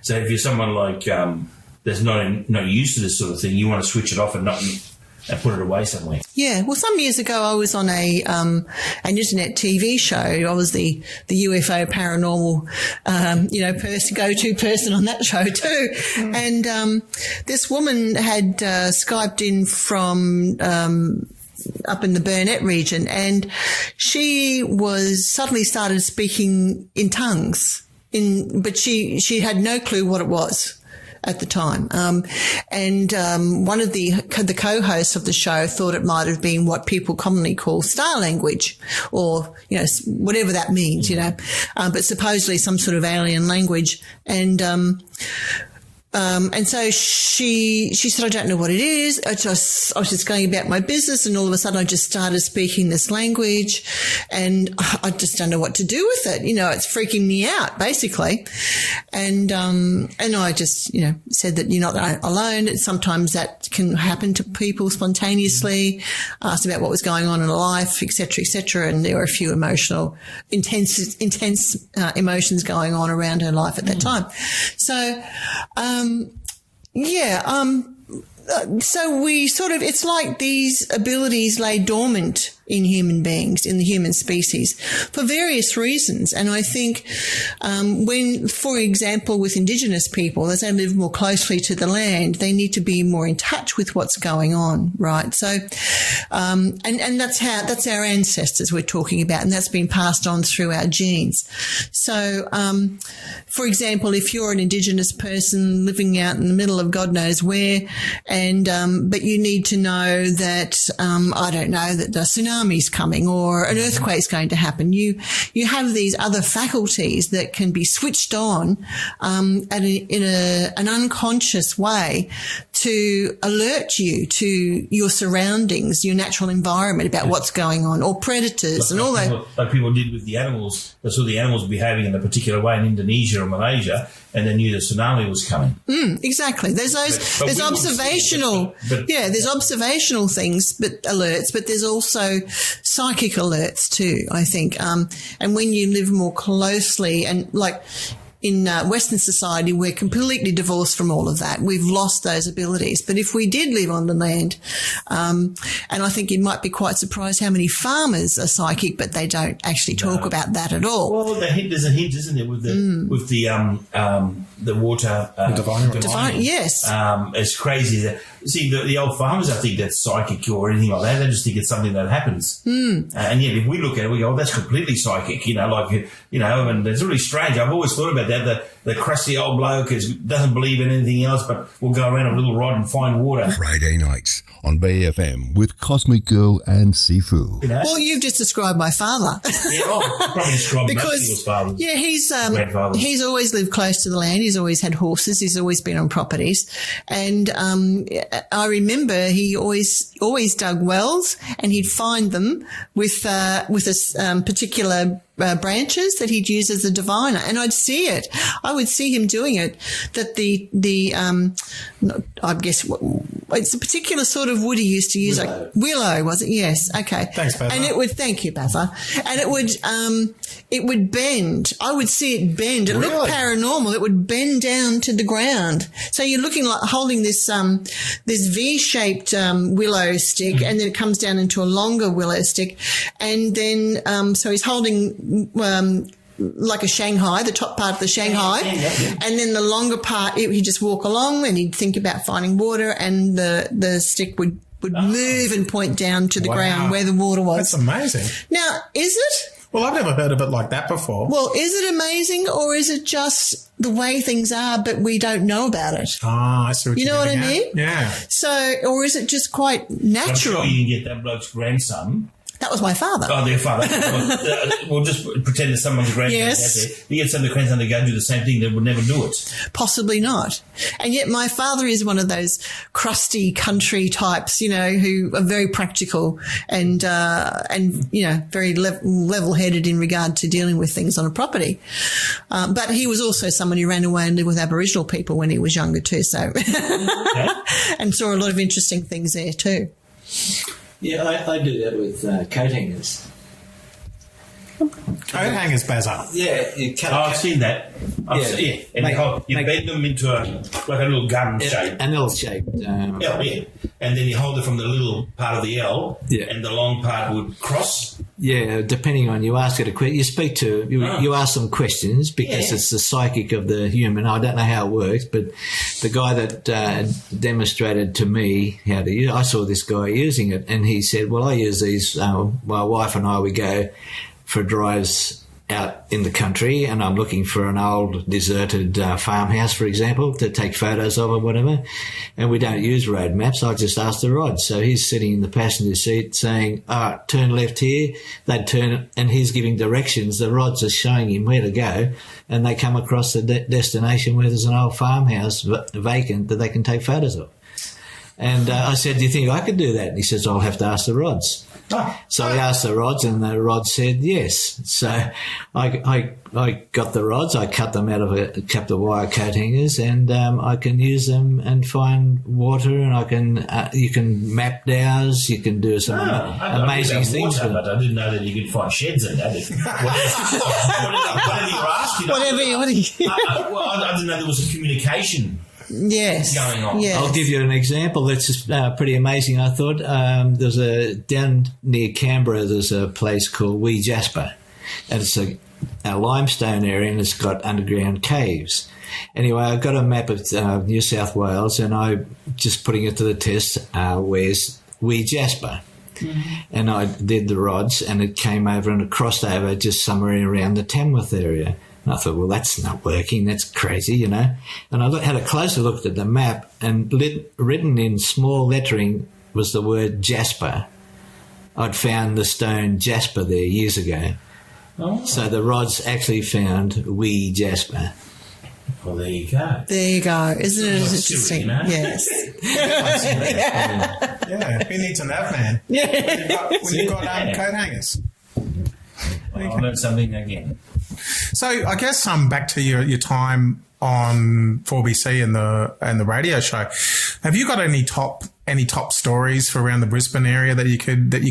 Speaker 2: So if you're someone like that's not used to this sort of thing, you want to switch it off and put it away somewhere.
Speaker 3: Yeah. Well, some years ago I was on an internet TV show. I was the UFO paranormal, go-to person on that show too. And this woman had Skyped in from up in the Burnett region, and she was suddenly started speaking in tongues, but she had no clue what it was. at the time. One of the co-hosts of the show thought it might have been what people commonly call star language, or, whatever that means, but supposedly some sort of alien language. And so she said, I don't know what it is. I was just going about my business, and all of a sudden I just started speaking this language, and I just don't know what to do with it. It's freaking me out, basically. And I just, said that you're not alone. Sometimes that can happen to people spontaneously. Asked about what was going on in her life, et cetera, and there were a few intense emotions going on around her life at that time. So, so we it's like these abilities lay dormant in human beings, in the human species, for various reasons. And I think when, for example, with Indigenous people, as they live more closely to the land, they need to be more in touch with what's going on, right? So, and that's our ancestors we're talking about, and that's been passed on through our genes. So, for example, if you're an Indigenous person living out in the middle of God knows where, and but you need to know that that the tsunami's coming or an earthquake's going to happen. You have these other faculties that can be switched on in an unconscious way to alert you to your surroundings, your natural environment, about what's going on, or predators and all that.
Speaker 2: Like people did with the animals. They saw the animals behaving in a particular way in Indonesia or Malaysia, and they knew the tsunami was coming.
Speaker 3: Exactly. There's observational, there's observational things, but alerts, but there's also psychic alerts too, I think. And when you live more closely, and like in Western society, we're completely divorced from all of that. We've lost those abilities. But if we did live on the land, and I think you might be quite surprised how many farmers are psychic, but they don't actually talk about that at all.
Speaker 2: Well, there's a hint, isn't there, with the water
Speaker 3: divine, yes.
Speaker 2: It's crazy that. See, the old farmers, I think that's psychic or anything like that. They just think it's something that happens. And yet, if we look at it, we go, that's completely psychic, and it's really strange. I've always thought about that. The crusty old bloke doesn't believe in anything else, but will go around a little rod and find water.
Speaker 4: Friday nights on BFM with Cosmic Girl and Sifu.
Speaker 3: Well, you've just described my father.
Speaker 2: Probably described most of father.
Speaker 3: Yeah, he's always lived close to the land. He's always had horses. He's always been on properties. And I remember he always dug wells, and he'd find them with particular branches that he'd use as a diviner, and I'd see it. I would see him doing it. That I guess it's a particular sort of wood he used to use,
Speaker 5: willow.
Speaker 3: like willow, was it? Yes. Okay.
Speaker 1: Thanks, Bazza.
Speaker 3: And thank you, Bazza. And it would bend. I would see it bend. It looked paranormal. It would bend down to the ground. So you're looking like holding this V-shaped willow stick, and then it comes down into a longer willow stick, and then so he's holding like a Shanghai, the top part of the Shanghai, and then the longer part, he'd just walk along and he'd think about finding water, and the stick would move and point down to the ground where the water was.
Speaker 1: That's amazing.
Speaker 3: Now, is it?
Speaker 1: Well, I've never heard of it like that before.
Speaker 3: Well, is it amazing, or is it just the way things are, but we don't know about it?
Speaker 1: I see what
Speaker 3: you know what I mean?
Speaker 1: Yeah.
Speaker 3: So, or is it just quite natural?
Speaker 2: I'm sure you can get that bloke's grandson.
Speaker 3: That was my father.
Speaker 2: Oh, their father. We'll just pretend that someone's grandson out there. You get some of the grandson to go and do the same thing, they would never do it.
Speaker 3: Possibly not. And yet my father is one of those crusty country types, who are very practical and very level-headed in regard to dealing with things on a property. But he was also someone who ran away and lived with Aboriginal people when he was younger too, so and saw a lot of interesting things there too.
Speaker 5: Yeah, I do that with coat hangers.
Speaker 1: Coat hangers, Bazza.
Speaker 5: Yeah, you cut.
Speaker 2: I've seen that. And you bend them into like a little gun shape.
Speaker 5: An L-shaped.
Speaker 2: And then you hold it from the little part of the L, and the long part would cross.
Speaker 5: Yeah, depending on, you ask it a question, you ask them questions, because it's the psychic of the human. I don't know how it works, but the guy that demonstrated to me how to use it, I saw this guy using it, and he said, well, I use these, my wife and I, we go for drives out in the country and I'm looking for an old deserted farmhouse, for example, to take photos of or whatever, and we don't use road maps, I just ask the Rod. So he's sitting in the passenger seat saying, turn left here. They'd turn, and he's giving directions. The Rods are showing him where to go, and they come across the destination where there's an old farmhouse vacant that they can take photos of. And I said, do you think I could do that? And he says, I'll have to ask the Rods. So I asked the Rods, and the Rods said yes. So I got the Rods, I cut them out of a couple of wire coat hangers, and I can use them and find water, and I can you can map downs, you can do some amazing things.
Speaker 2: Water, but I didn't know that you could find sheds in that. Whatever you asked, you know. Well, I didn't know there was a communication.
Speaker 3: Yes.
Speaker 2: Going on.
Speaker 3: Yes.
Speaker 5: I'll give you an example that's pretty amazing, I thought. There's down near Canberra, there's a place called Wee Jasper, and it's a limestone area, and it's got underground caves. Anyway, I got a map of New South Wales, and I just putting it to the test, where's Wee Jasper? Mm-hmm. And I did the Rods, and it came over and it crossed over just somewhere around the Tamworth area. And I thought, well, that's not working. That's crazy, you know. And I had a closer look at the map, and written in small lettering was the word Jasper. I'd found the stone Jasper there years ago. Oh. So the Rods actually found Wee Jasper.
Speaker 2: Well, there you go.
Speaker 3: There you go. Isn't it interesting?
Speaker 2: You know?
Speaker 3: Yes.
Speaker 1: Yeah, who needs a nav man?
Speaker 3: Yeah.
Speaker 1: When you've got coat hangers.
Speaker 2: Well, I learned something again.
Speaker 1: So I guess back to your time on 4BC and the radio show. Have you got any top stories for around the Brisbane area that you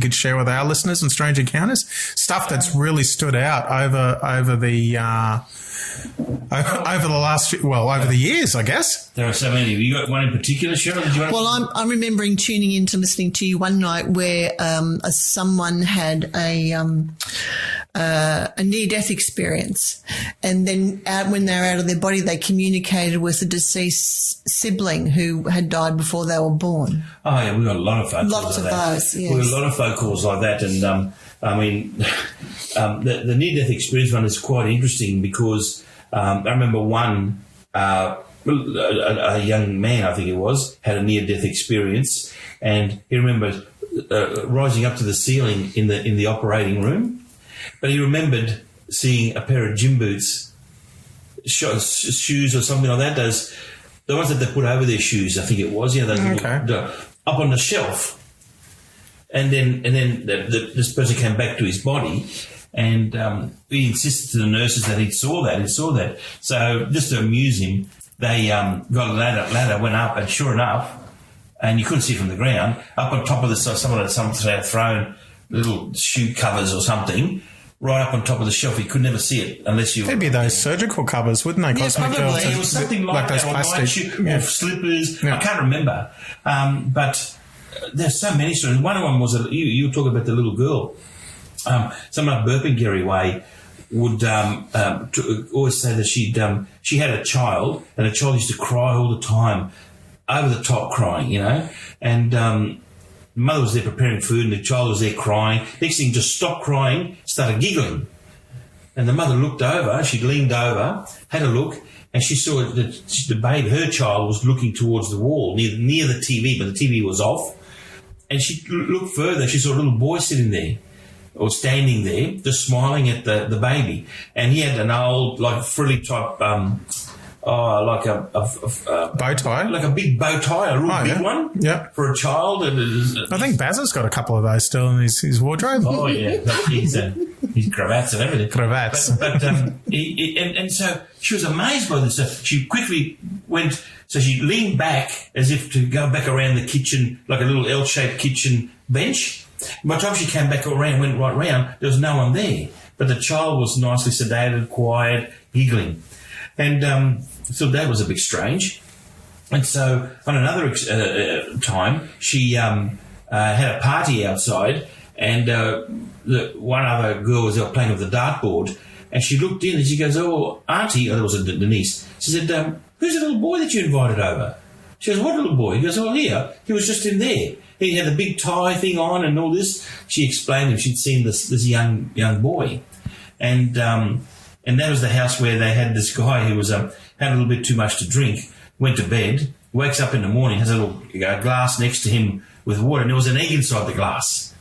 Speaker 1: could share with our listeners and Strange Encounters? Stuff that's really stood out over the over the years, I guess.
Speaker 2: There are so many. Have you got one in particular, Cheryl?
Speaker 3: Well, I'm remembering tuning in to listening to you one night where someone had a near-death experience, and then when they were out of their body, they communicated with a deceased sibling who had died before they were born.
Speaker 2: Oh, yeah, we got a lot of phone calls
Speaker 3: Lots of
Speaker 2: like that.
Speaker 3: those, yes.
Speaker 2: We got a lot of phone calls like that, and I mean, the near-death experience one is quite interesting because I remember one, a young man, I think it was, had a near-death experience, and he remembered rising up to the ceiling in the operating room. But he remembered seeing a pair of gym boots, shoes or something like that. Those, the ones that they put over their shoes, I think it was. Yeah, those little, up on the shelf. And then this person came back to his body, and he insisted to the nurses that he saw that. So just to amuse him, they got a ladder, went up, and sure enough, and you couldn't see it from the ground, up on top of the someone had thrown little shoe covers or something. Right up on top of the shelf, you could never see it unless you.
Speaker 1: They'd be those surgical covers, wouldn't they?
Speaker 3: Yeah, probably.
Speaker 2: It was something like
Speaker 1: those
Speaker 2: that,
Speaker 1: plastic
Speaker 2: or slippers.
Speaker 1: Yeah.
Speaker 2: I can't remember, but there's so many stories. One of them was you were talking about the little girl. Someone up Burpengary Way would always say that she had a child, and the child used to cry all the time, over the top crying, you know, and. The mother was there preparing food, and the child was there crying. Next thing, just stopped crying, started giggling. And the mother looked over, she leaned over, had a look, and she saw that the babe, her child, was looking towards the wall, near the TV, but the TV was off. And she looked further, she saw a little boy sitting there, or standing there, just smiling at the baby. And he had an old, like, frilly type... like a
Speaker 1: bow tie,
Speaker 2: like a big bow tie, a real big one, for a child.
Speaker 1: I think Baz has got a couple of those still in his wardrobe.
Speaker 2: Oh yeah, his cravats and everything. But and so she was amazed by this. So she quickly went. So she leaned back as if to go back around the kitchen, like a little L-shaped kitchen bench. By the time she came back around, went right round, there was no one there. But the child was nicely sedated, quiet, giggling. And so that was a bit strange. And so on another time, she had a party outside, and one other girl was out playing with the dartboard, and she looked in and she goes, "Oh, Auntie," or there was a Denise. She said, "Who's the little boy that you invited over?" She goes, "What little boy?" He goes, "Oh, here. He was just in there. He had a big tie thing on and all this." She explained him she'd seen this young boy. And that was the house where they had this guy who was had a little bit too much to drink, went to bed, wakes up in the morning, has a little glass next to him with water, and there was an egg inside the glass.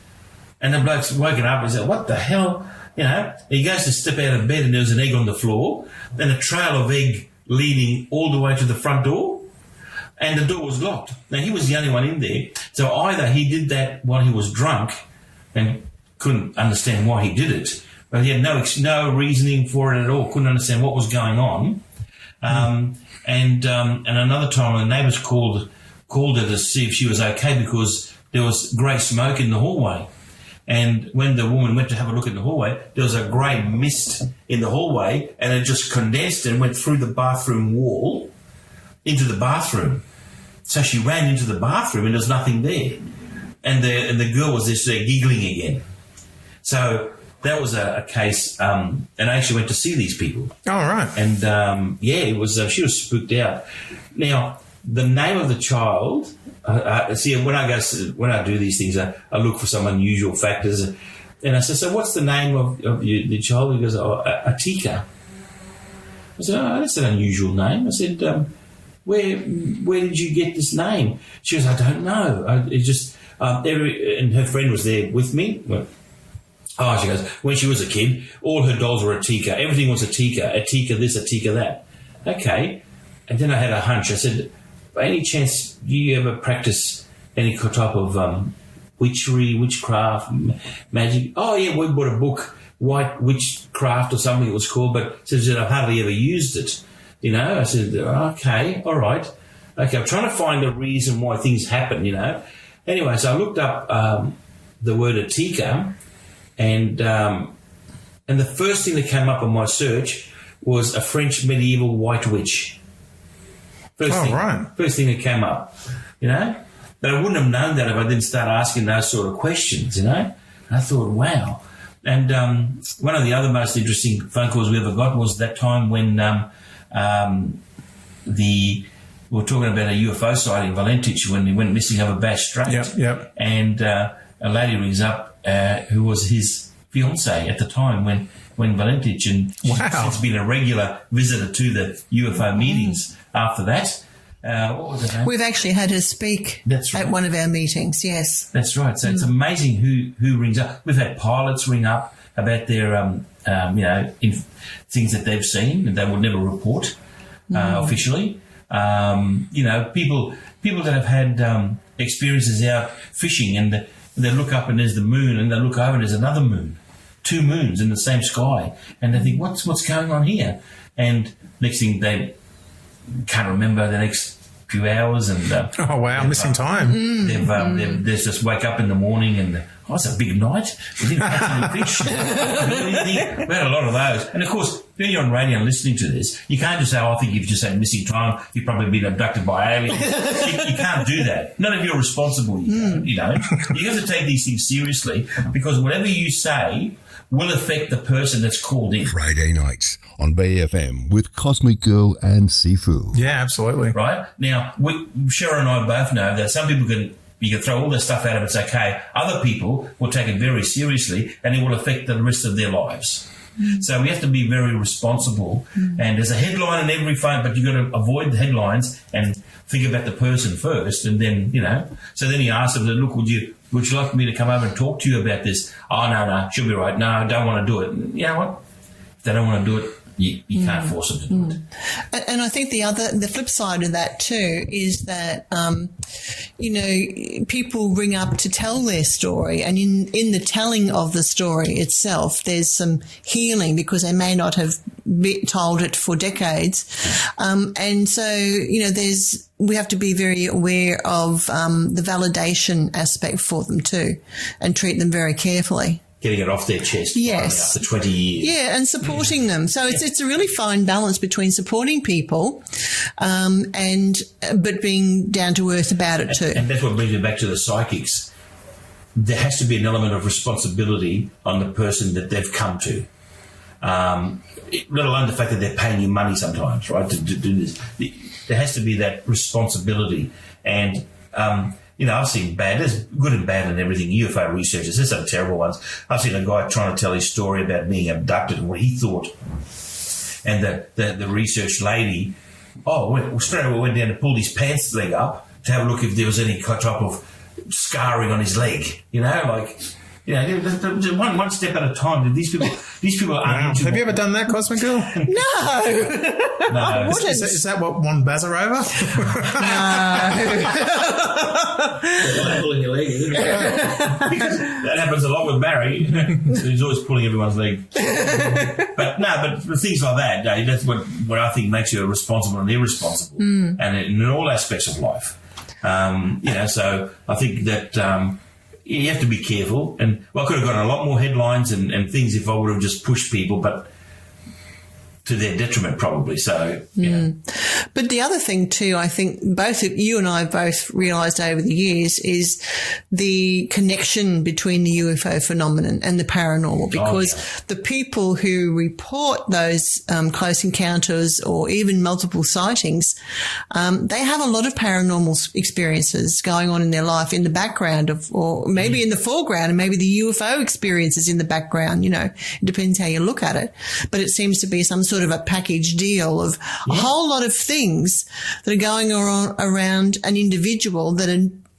Speaker 2: And the bloke's woken up and said, "What the hell?" You know, he goes to step out of bed and there was an egg on the floor, and a trail of egg leading all the way to the front door, and the door was locked. Now, he was the only one in there. So either he did that while he was drunk and couldn't understand why he did it, but he had no reasoning for it at all, couldn't understand what was going on. And another time the neighbours called her to see if she was okay because there was grey smoke in the hallway. And when the woman went to have a look in the hallway, there was a grey mist in the hallway, and it just condensed and went through the bathroom wall into the bathroom. So she ran into the bathroom and there was nothing there. And the girl was just there giggling again. So that was a case, and I actually went to see these people.
Speaker 1: Oh, right.
Speaker 2: And, it was she was spooked out. Now, the name of the child... see, when I do these things, I look for some unusual factors, and I said, "So, what's the name of the child?" He goes, "Atika." I said, "Oh, that's an unusual name." I said, "Where did you get this name?" She goes, "I don't know. And her friend was there with me. She goes, when she was a kid, all her dolls were Atika. Everything was Atika this, Atika that. Okay. And then I had a hunch. I said, by any chance, do you ever practice any type of witchery, witchcraft, magic? Oh, yeah, we bought a book, White Witchcraft or something it was called, but she said, I've hardly ever used it. You know, I said, okay, all right. Okay, I'm trying to find the reason why things happen, you know. Anyway, so I looked up the word Atika, and the first thing that came up on my search was a French medieval white witch. First thing that came up, you know. But I wouldn't have known that if I didn't start asking those sort of questions, you know. And I thought, wow. And one of the other most interesting phone calls we ever got was that time when we were talking about a UFO sighting in Valentich when he went missing over Bass Strait.
Speaker 1: Yep.
Speaker 2: And a lady rings up who was his fiancée at the time when Valentich, and she's been a regular visitor to the UFO meetings after that. What was her name?
Speaker 3: We've actually had her speak at one of our meetings, yes.
Speaker 2: That's right. So it's amazing who rings up. We've had pilots ring up about their, things that they've seen and they would never report officially. People that have had experiences out fishing and they look up and there's the moon and they look over and there's another moon. 2 moons in the same sky, and they think, what's going on here? And next thing, they can't remember the next few hours. And
Speaker 1: missing time.
Speaker 2: They just wake up in the morning and it's a big night. We didn't catch any fish. We had a lot of those. And of course, when you're on radio and listening to this, you can't just say, I think you've just had missing time. You've probably been abducted by aliens. You can't do that. Not if you're responsible. You know, you have to take these things seriously because whatever you say will affect the person that's called in.
Speaker 4: Friday nights on BFM with Cosmic Girl and Sifu.
Speaker 1: Yeah, absolutely.
Speaker 2: Right? Now, Cheryl and I both know that some people you can throw all this stuff out of it's okay. Other people will take it very seriously and it will affect the rest of their lives. So we have to be very responsible. And there's a headline in every phone, but you've got to avoid the headlines and think about the person first. And then, so then he asked them, look, would you like me to come over and talk to you about this? Oh, no, she'll be right. No, I don't want to do it. And you know what? If they don't want to do it, you can't force them to do it.
Speaker 3: And I think the flip side of that too is that, people ring up to tell their story, and in the telling of the story itself, there's some healing because they may not have told it for decades. And so, we have to be very aware of the validation aspect for them too and treat them very carefully.
Speaker 2: Getting it off their chest after 20 years.
Speaker 3: Yeah, and supporting them. So it's a really fine balance between supporting people but being down to earth about it too.
Speaker 2: And that's what brings me back to the psychics. There has to be an element of responsibility on the person that they've come to. Let alone the fact that they're paying you money sometimes, right, to do this. There has to be that responsibility. And I've seen bad. There's good and bad and everything. UFO researchers, there's some terrible ones. I've seen a guy trying to tell his story about being abducted and what he thought. And the research lady, straight away went down to pull his pants leg up to have a look if there was any type of scarring on his leg. One step at a time. These people aren't.
Speaker 1: Have you ever done that, Cosmic Girl?
Speaker 3: No.
Speaker 1: Is that what won Bazza over?
Speaker 5: Like pulling your leg, isn't it?
Speaker 2: Because that happens a lot with Barry. He's always pulling everyone's leg. But things like that, that's what I think makes you responsible and irresponsible, and in all aspects of life. So I think that you have to be careful. And I could have gotten a lot more headlines and things if I would have just pushed people, but to their detriment probably. So,
Speaker 3: But the other thing too, I think you and I have both realised over the years is the connection between the UFO phenomenon and the paranormal, because the people who report those close encounters or even multiple sightings, they have a lot of paranormal experiences going on in their life in the background or maybe in the foreground, and maybe the UFO experiences in the background. It depends how you look at it. But it seems to be some sort of a package deal of a whole lot of things that are going on around an individual that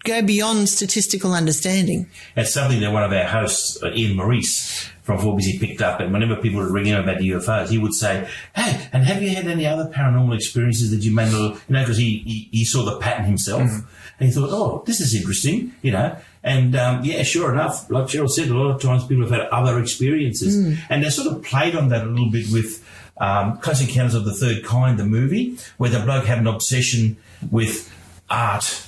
Speaker 3: go beyond statistical understanding.
Speaker 2: It's something that one of our hosts, Ian Maurice from 4BC, picked up, and whenever people would ring him about the UFOs, he would say, "Hey, and have you had any other paranormal experiences that you may not," because he saw the pattern himself, and he thought, "Oh, this is interesting," And sure enough, like Cheryl said, a lot of times people have had other experiences, and they sort of played on that a little bit with Close Encounters of the Third Kind, the movie, where the bloke had an obsession with art.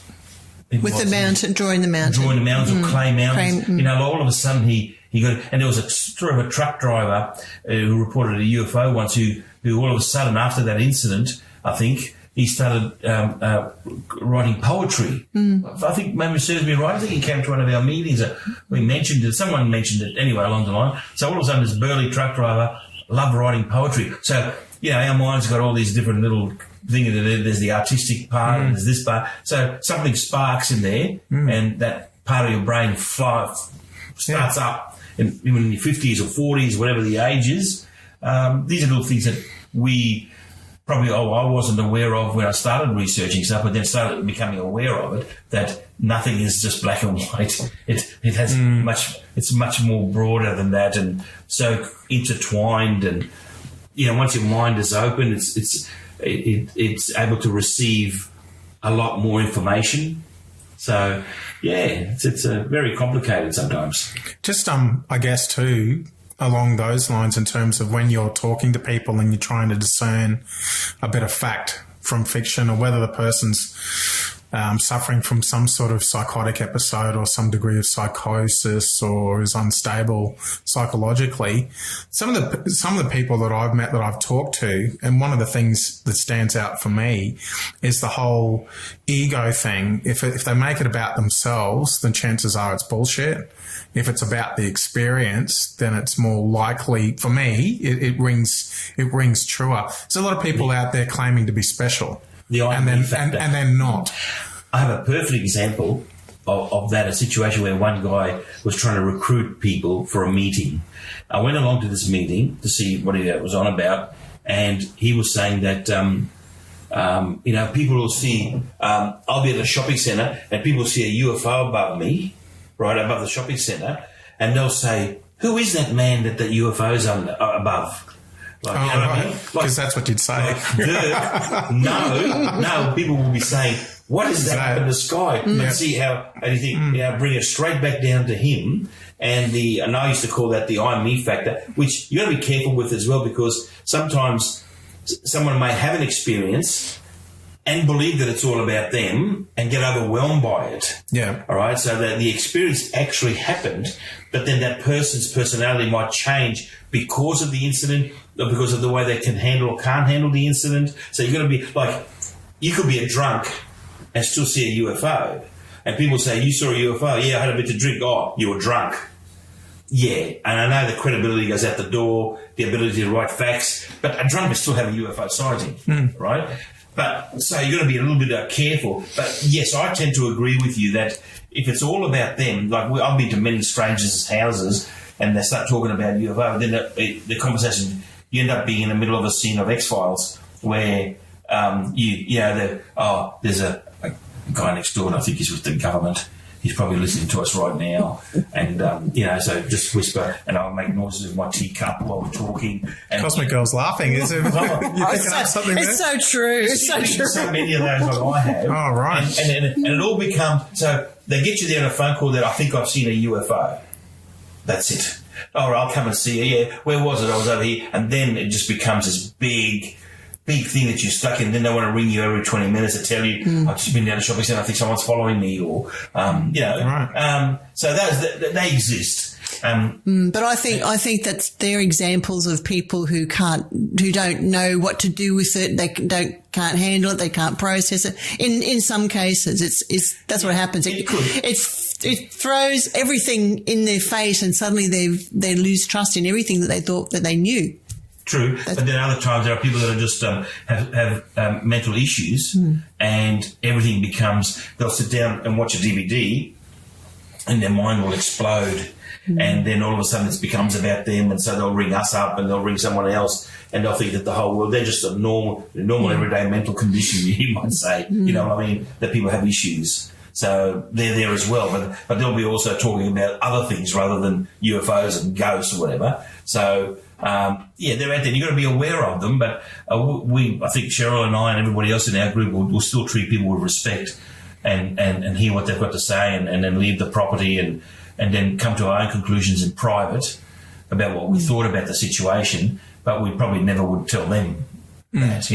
Speaker 3: With the mountain, drawing the mountains
Speaker 2: or clay mountains. All of a sudden he got, and there was a sort of a truck driver who reported a UFO once who all of a sudden after that incident, I think, he started writing poetry. I think maybe serves me right. I think he came to one of our meetings. Someone mentioned it anyway along the line. So all of a sudden this burly truck driver loved writing poetry. So, our mind's got all these different little things. There's the artistic part and there's this part. So something sparks in there and that part of your brain starts up in your 50s or 40s, whatever the age is. These are little things that we probably, I wasn't aware of when I started researching stuff, but then started becoming aware of it, that nothing is just black and white. It has it's much more broader than that and so intertwined. And, once your mind is open, it's able to receive a lot more information. So, it's very complicated sometimes.
Speaker 1: Just, I guess too, along those lines, in terms of when you're talking to people and you're trying to discern a bit of fact from fiction, or whether the person's suffering from some sort of psychotic episode or some degree of psychosis or is unstable psychologically, some of the people that I've met, that I've talked to, and one of the things that stands out for me is the whole ego thing. If they make it about themselves, then chances are it's bullshit. If it's about the experience, then it's more likely, for me, it rings truer. There's a lot of people out there claiming to be special, and then not.
Speaker 2: I have a perfect example of that, a situation where one guy was trying to recruit people for a meeting. I went along to this meeting to see what he was on about, and he was saying that, people will see, I'll be at a shopping centre and people will see a UFO above me, right above the shopping centre, and they'll say, "Who is that man that the UFO's above?"
Speaker 1: Because that's what you'd say.
Speaker 2: No, people will be saying, "What is that up in the sky?" And see how, and you think, bring it straight back down to him. And I used to call that the I, me factor, which you got to be careful with as well, because sometimes someone may have an experience and believe that it's all about them and get overwhelmed by it.
Speaker 1: Yeah.
Speaker 2: All right. So that the experience actually happened, but then that person's personality might change because of the incident, or because of the way they can handle or can't handle the incident. So you've got to be like, you could be a drunk and still see a UFO. And people say, "You saw a UFO?" "Yeah, I had a bit to drink." "Oh, you were drunk." Yeah. And I know the credibility goes out the door, the ability to write facts, but a drunk will still have a UFO sighting, right? But so you've got to be a little bit careful. But yes, I tend to agree with you that if it's all about them, like I've been to many strangers' houses and they start talking about UFO, then the conversation, you end up being in the middle of a scene of X-Files where there's a guy next door, and I think he's with the government. He's probably listening to us right now, and so just whisper, and I'll make noises with my teacup while we're talking. And
Speaker 1: Cosmic Girl's laughing. Is it? You're picking up something there?
Speaker 3: It's so true. It's so true.
Speaker 2: So many of those like I have.
Speaker 1: Oh, right.
Speaker 2: And it all becomes so they get you there on a phone call that I think I've seen a UFO. That's it. All right, I'll come and see you. Yeah, where was it? I was over here, and then it just becomes this big thing that you're stuck in. Then they want to ring you every 20 minutes to tell you, I've just been down the shopping centre, I think someone's following me, or,
Speaker 1: Right.
Speaker 2: So they exist.
Speaker 3: But I think that they're examples of people who don't know what to do with it. They can't handle it. They can't process it. In some cases, that's what happens. It throws everything in their face, and suddenly they lose trust in everything that they thought that they knew.
Speaker 2: True, but then other times there are people that are just have mental issues, and everything becomes. They'll sit down and watch a DVD, and their mind will explode, and then all of a sudden it becomes about them, and so they'll ring us up, and they'll ring someone else, and they'll think that the whole world. They're just a normal everyday mental condition, you might say. You know what I mean? That people have issues. So they're there as well, but they'll be also talking about other things rather than UFOs and ghosts or whatever. So they're out there. You've got to be aware of them. But I think Cheryl and I and everybody else in our group will still treat people with respect and hear what they've got to say and then leave the property and then come to our own conclusions in private about what we thought about the situation. But we probably never would tell them that,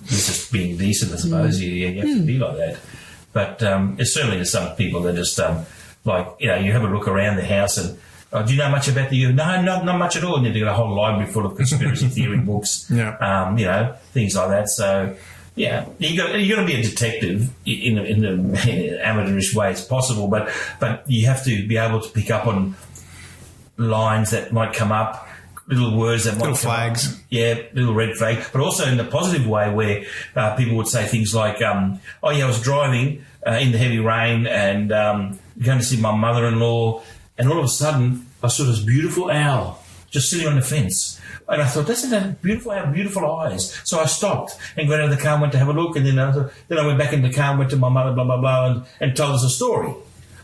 Speaker 2: it's just being decent, I suppose. You have to be like that. But there's some people that just, you have a look around the house and, do you know much about the UFO? No, not much at all. And then they've got a whole library full of conspiracy theory books, things like that. So, yeah, you got to be a detective in the amateurish way as possible, but you have to be able to pick up on lines that might come up, little words that might
Speaker 1: little flags.
Speaker 2: Little red flag, but also in the positive way where people would say things like, I was driving in the heavy rain and going to see my mother-in-law, and all of a sudden I saw this beautiful owl just sitting on the fence. And I thought, that's a beautiful owl, beautiful eyes. So I stopped and got out of the car and went to have a look, and then I went back in the car and went to my mother, blah, blah, blah, and told us a story.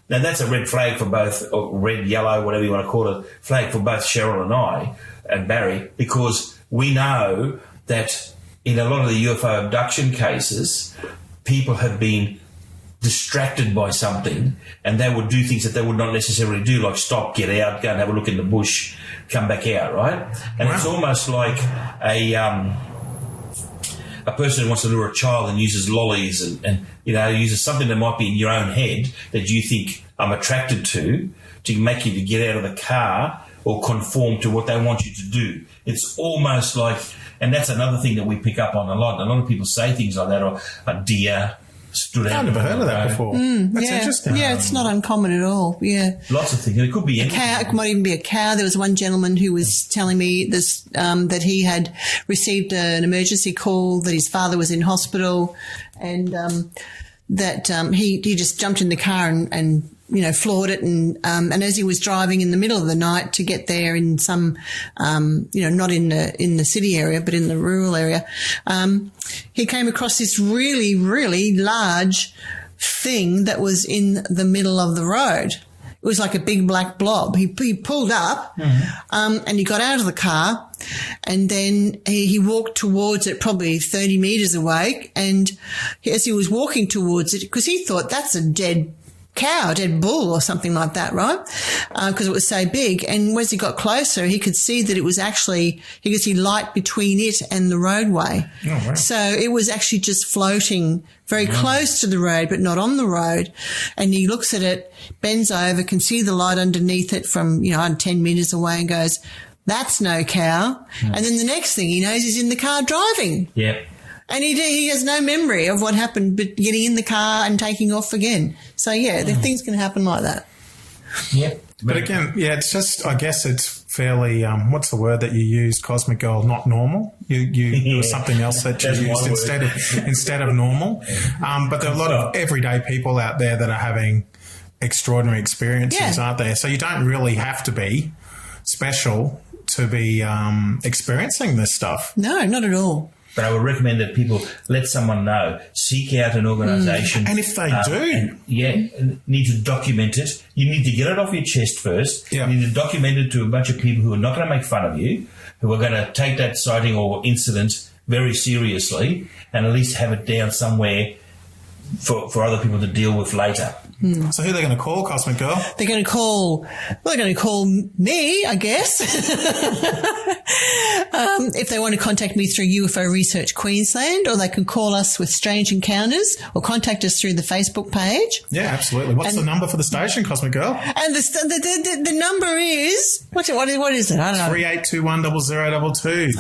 Speaker 2: Now, that's a red flag for both, or red, yellow, whatever you want to call it, flag for both Cheryl and I and Barry, because we know that in a lot of the UFO abduction cases, people have been distracted by something and they would do things that they would not necessarily do, like stop, get out, go and have a look in the bush, come back out, right? And It's almost like a person who wants to lure a child and uses lollies and uses something that might be in your own head that you think I'm attracted to make you to get out of the car or conform to what they want you to do. It's almost like, and that's another thing that we pick up on a lot. A lot of people say things like that, or a deer stood out.
Speaker 1: I've never heard of that before. That's interesting.
Speaker 3: Yeah, it's not uncommon at all. Yeah.
Speaker 2: Lots of things. It could be anything.
Speaker 3: Cow, it might even be a cow. There was one gentleman who was telling me this, that he had received an emergency call that his father was in hospital, and that he just jumped in the car and floored it, and as he was driving in the middle of the night to get there in some, not in the city area, but in the rural area, he came across this really, really large thing that was in the middle of the road. It was like a big black blob. He pulled up, and he got out of the car, and then he walked towards it, probably 30 metres away, and as he was walking towards it, because he thought that's a dead cow, dead bull or something like that, right? Because it was so big. And as he got closer, he could see that it was actually, he could see light between it and the roadway.
Speaker 1: Oh, wow.
Speaker 3: So it was actually just floating very close to the road, but not on the road. And he looks at it, bends over, can see the light underneath it from, 10 metres away, and goes, that's no cow. And then the next thing he knows, he's in the car driving.
Speaker 2: Yep.
Speaker 3: And he has no memory of what happened, but getting in the car and taking off again. So, the things can happen like that.
Speaker 2: Yep.
Speaker 1: But again, it's just, I guess it's fairly, what's the word that you used, Cosmic Girl? Not normal. There was something else that you used instead of normal. But there are a lot of everyday people out there that are having extraordinary experiences, aren't there? So you don't really have to be special to be experiencing this stuff.
Speaker 3: No, not at all.
Speaker 2: But I would recommend that people let someone know, seek out an organisation.
Speaker 1: And if they do.
Speaker 2: Need to document it. You need to get it off your chest first.
Speaker 1: Yeah.
Speaker 2: You need to document it to a bunch of people who are not going to make fun of you, who are going to take that sighting or incident very seriously, and at least have it down somewhere for other people to deal with later.
Speaker 1: So who are they going to call, Cosmic Girl?
Speaker 3: They're going to call me, I guess. If they want to contact me through UFO Research Queensland, or they can call us with Strange Encounters, or contact us through the Facebook page.
Speaker 1: Yeah, absolutely. What's the number for the station, Cosmic Girl?
Speaker 3: And the number is, what is it? I don't know.
Speaker 1: 38210022.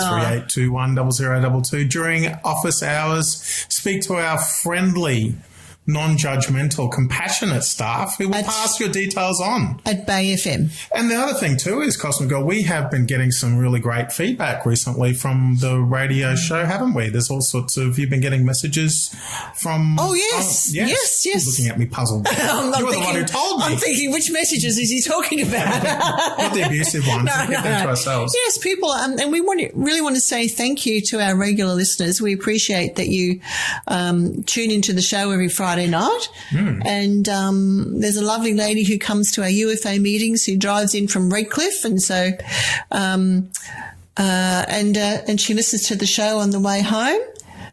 Speaker 1: 38210022. During office hours, speak to our friendly, non-judgmental, compassionate staff who will pass your details on.
Speaker 3: At Bay FM.
Speaker 1: And the other thing too is, Cosmic Girl, we have been getting some really great feedback recently from the radio show, haven't we? There's all sorts of, you've been getting messages from...
Speaker 3: Oh, yes. Yes.
Speaker 1: Looking at me puzzled. You're the one who told me.
Speaker 3: I'm thinking, which messages is he talking about?
Speaker 1: Not the abusive ones.
Speaker 3: No.
Speaker 1: To ourselves.
Speaker 3: Yes, people, and we really want to say thank you to our regular listeners. We appreciate that you tune into the show every Friday night. And there's a lovely lady who comes to our UFO meetings who drives in from Redcliffe, and so and she listens to the show on the way home.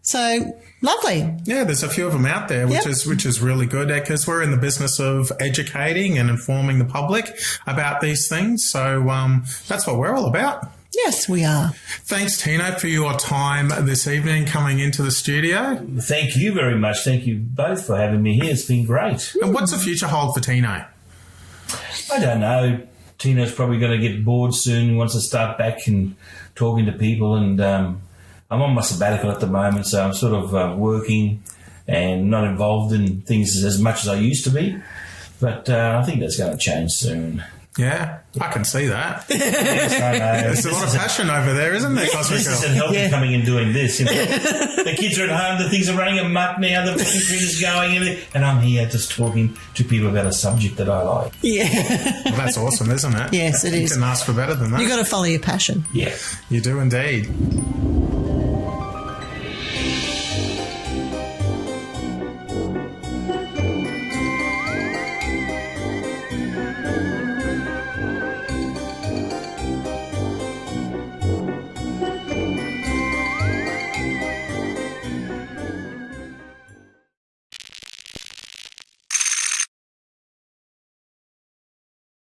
Speaker 3: So lovely. Yeah,
Speaker 1: there's a few of them out there, which is really good, because we're in the business of educating and informing the public about these things. So that's what we're all about.
Speaker 3: Yes, we are.
Speaker 1: Thanks, Tino, for your time this evening coming into the studio.
Speaker 2: Thank you very much. Thank you both for having me here. It's been great.
Speaker 1: And what's the future hold for Tino?
Speaker 2: I don't know. Tino's probably going to get bored soon. He wants to start back and talking to people. And I'm on my sabbatical at the moment, so I'm sort of working and not involved in things as much as I used to be. But I think that's going to change soon.
Speaker 1: Yeah, I can see that.
Speaker 2: Yes, I know.
Speaker 1: There's a lot of passion over there, isn't there, Cosmic
Speaker 2: This
Speaker 1: Girl?
Speaker 2: isn't healthy coming and doing this. You know? The kids are at home, the things are running amok now, the computer's going, and I'm here just talking to people about a subject that I like.
Speaker 3: Yeah.
Speaker 1: Well, that's awesome, isn't it?
Speaker 3: Yes, it is.
Speaker 1: You couldn't ask for better than that.
Speaker 3: You've got to follow your passion.
Speaker 2: Yeah.
Speaker 1: You do indeed.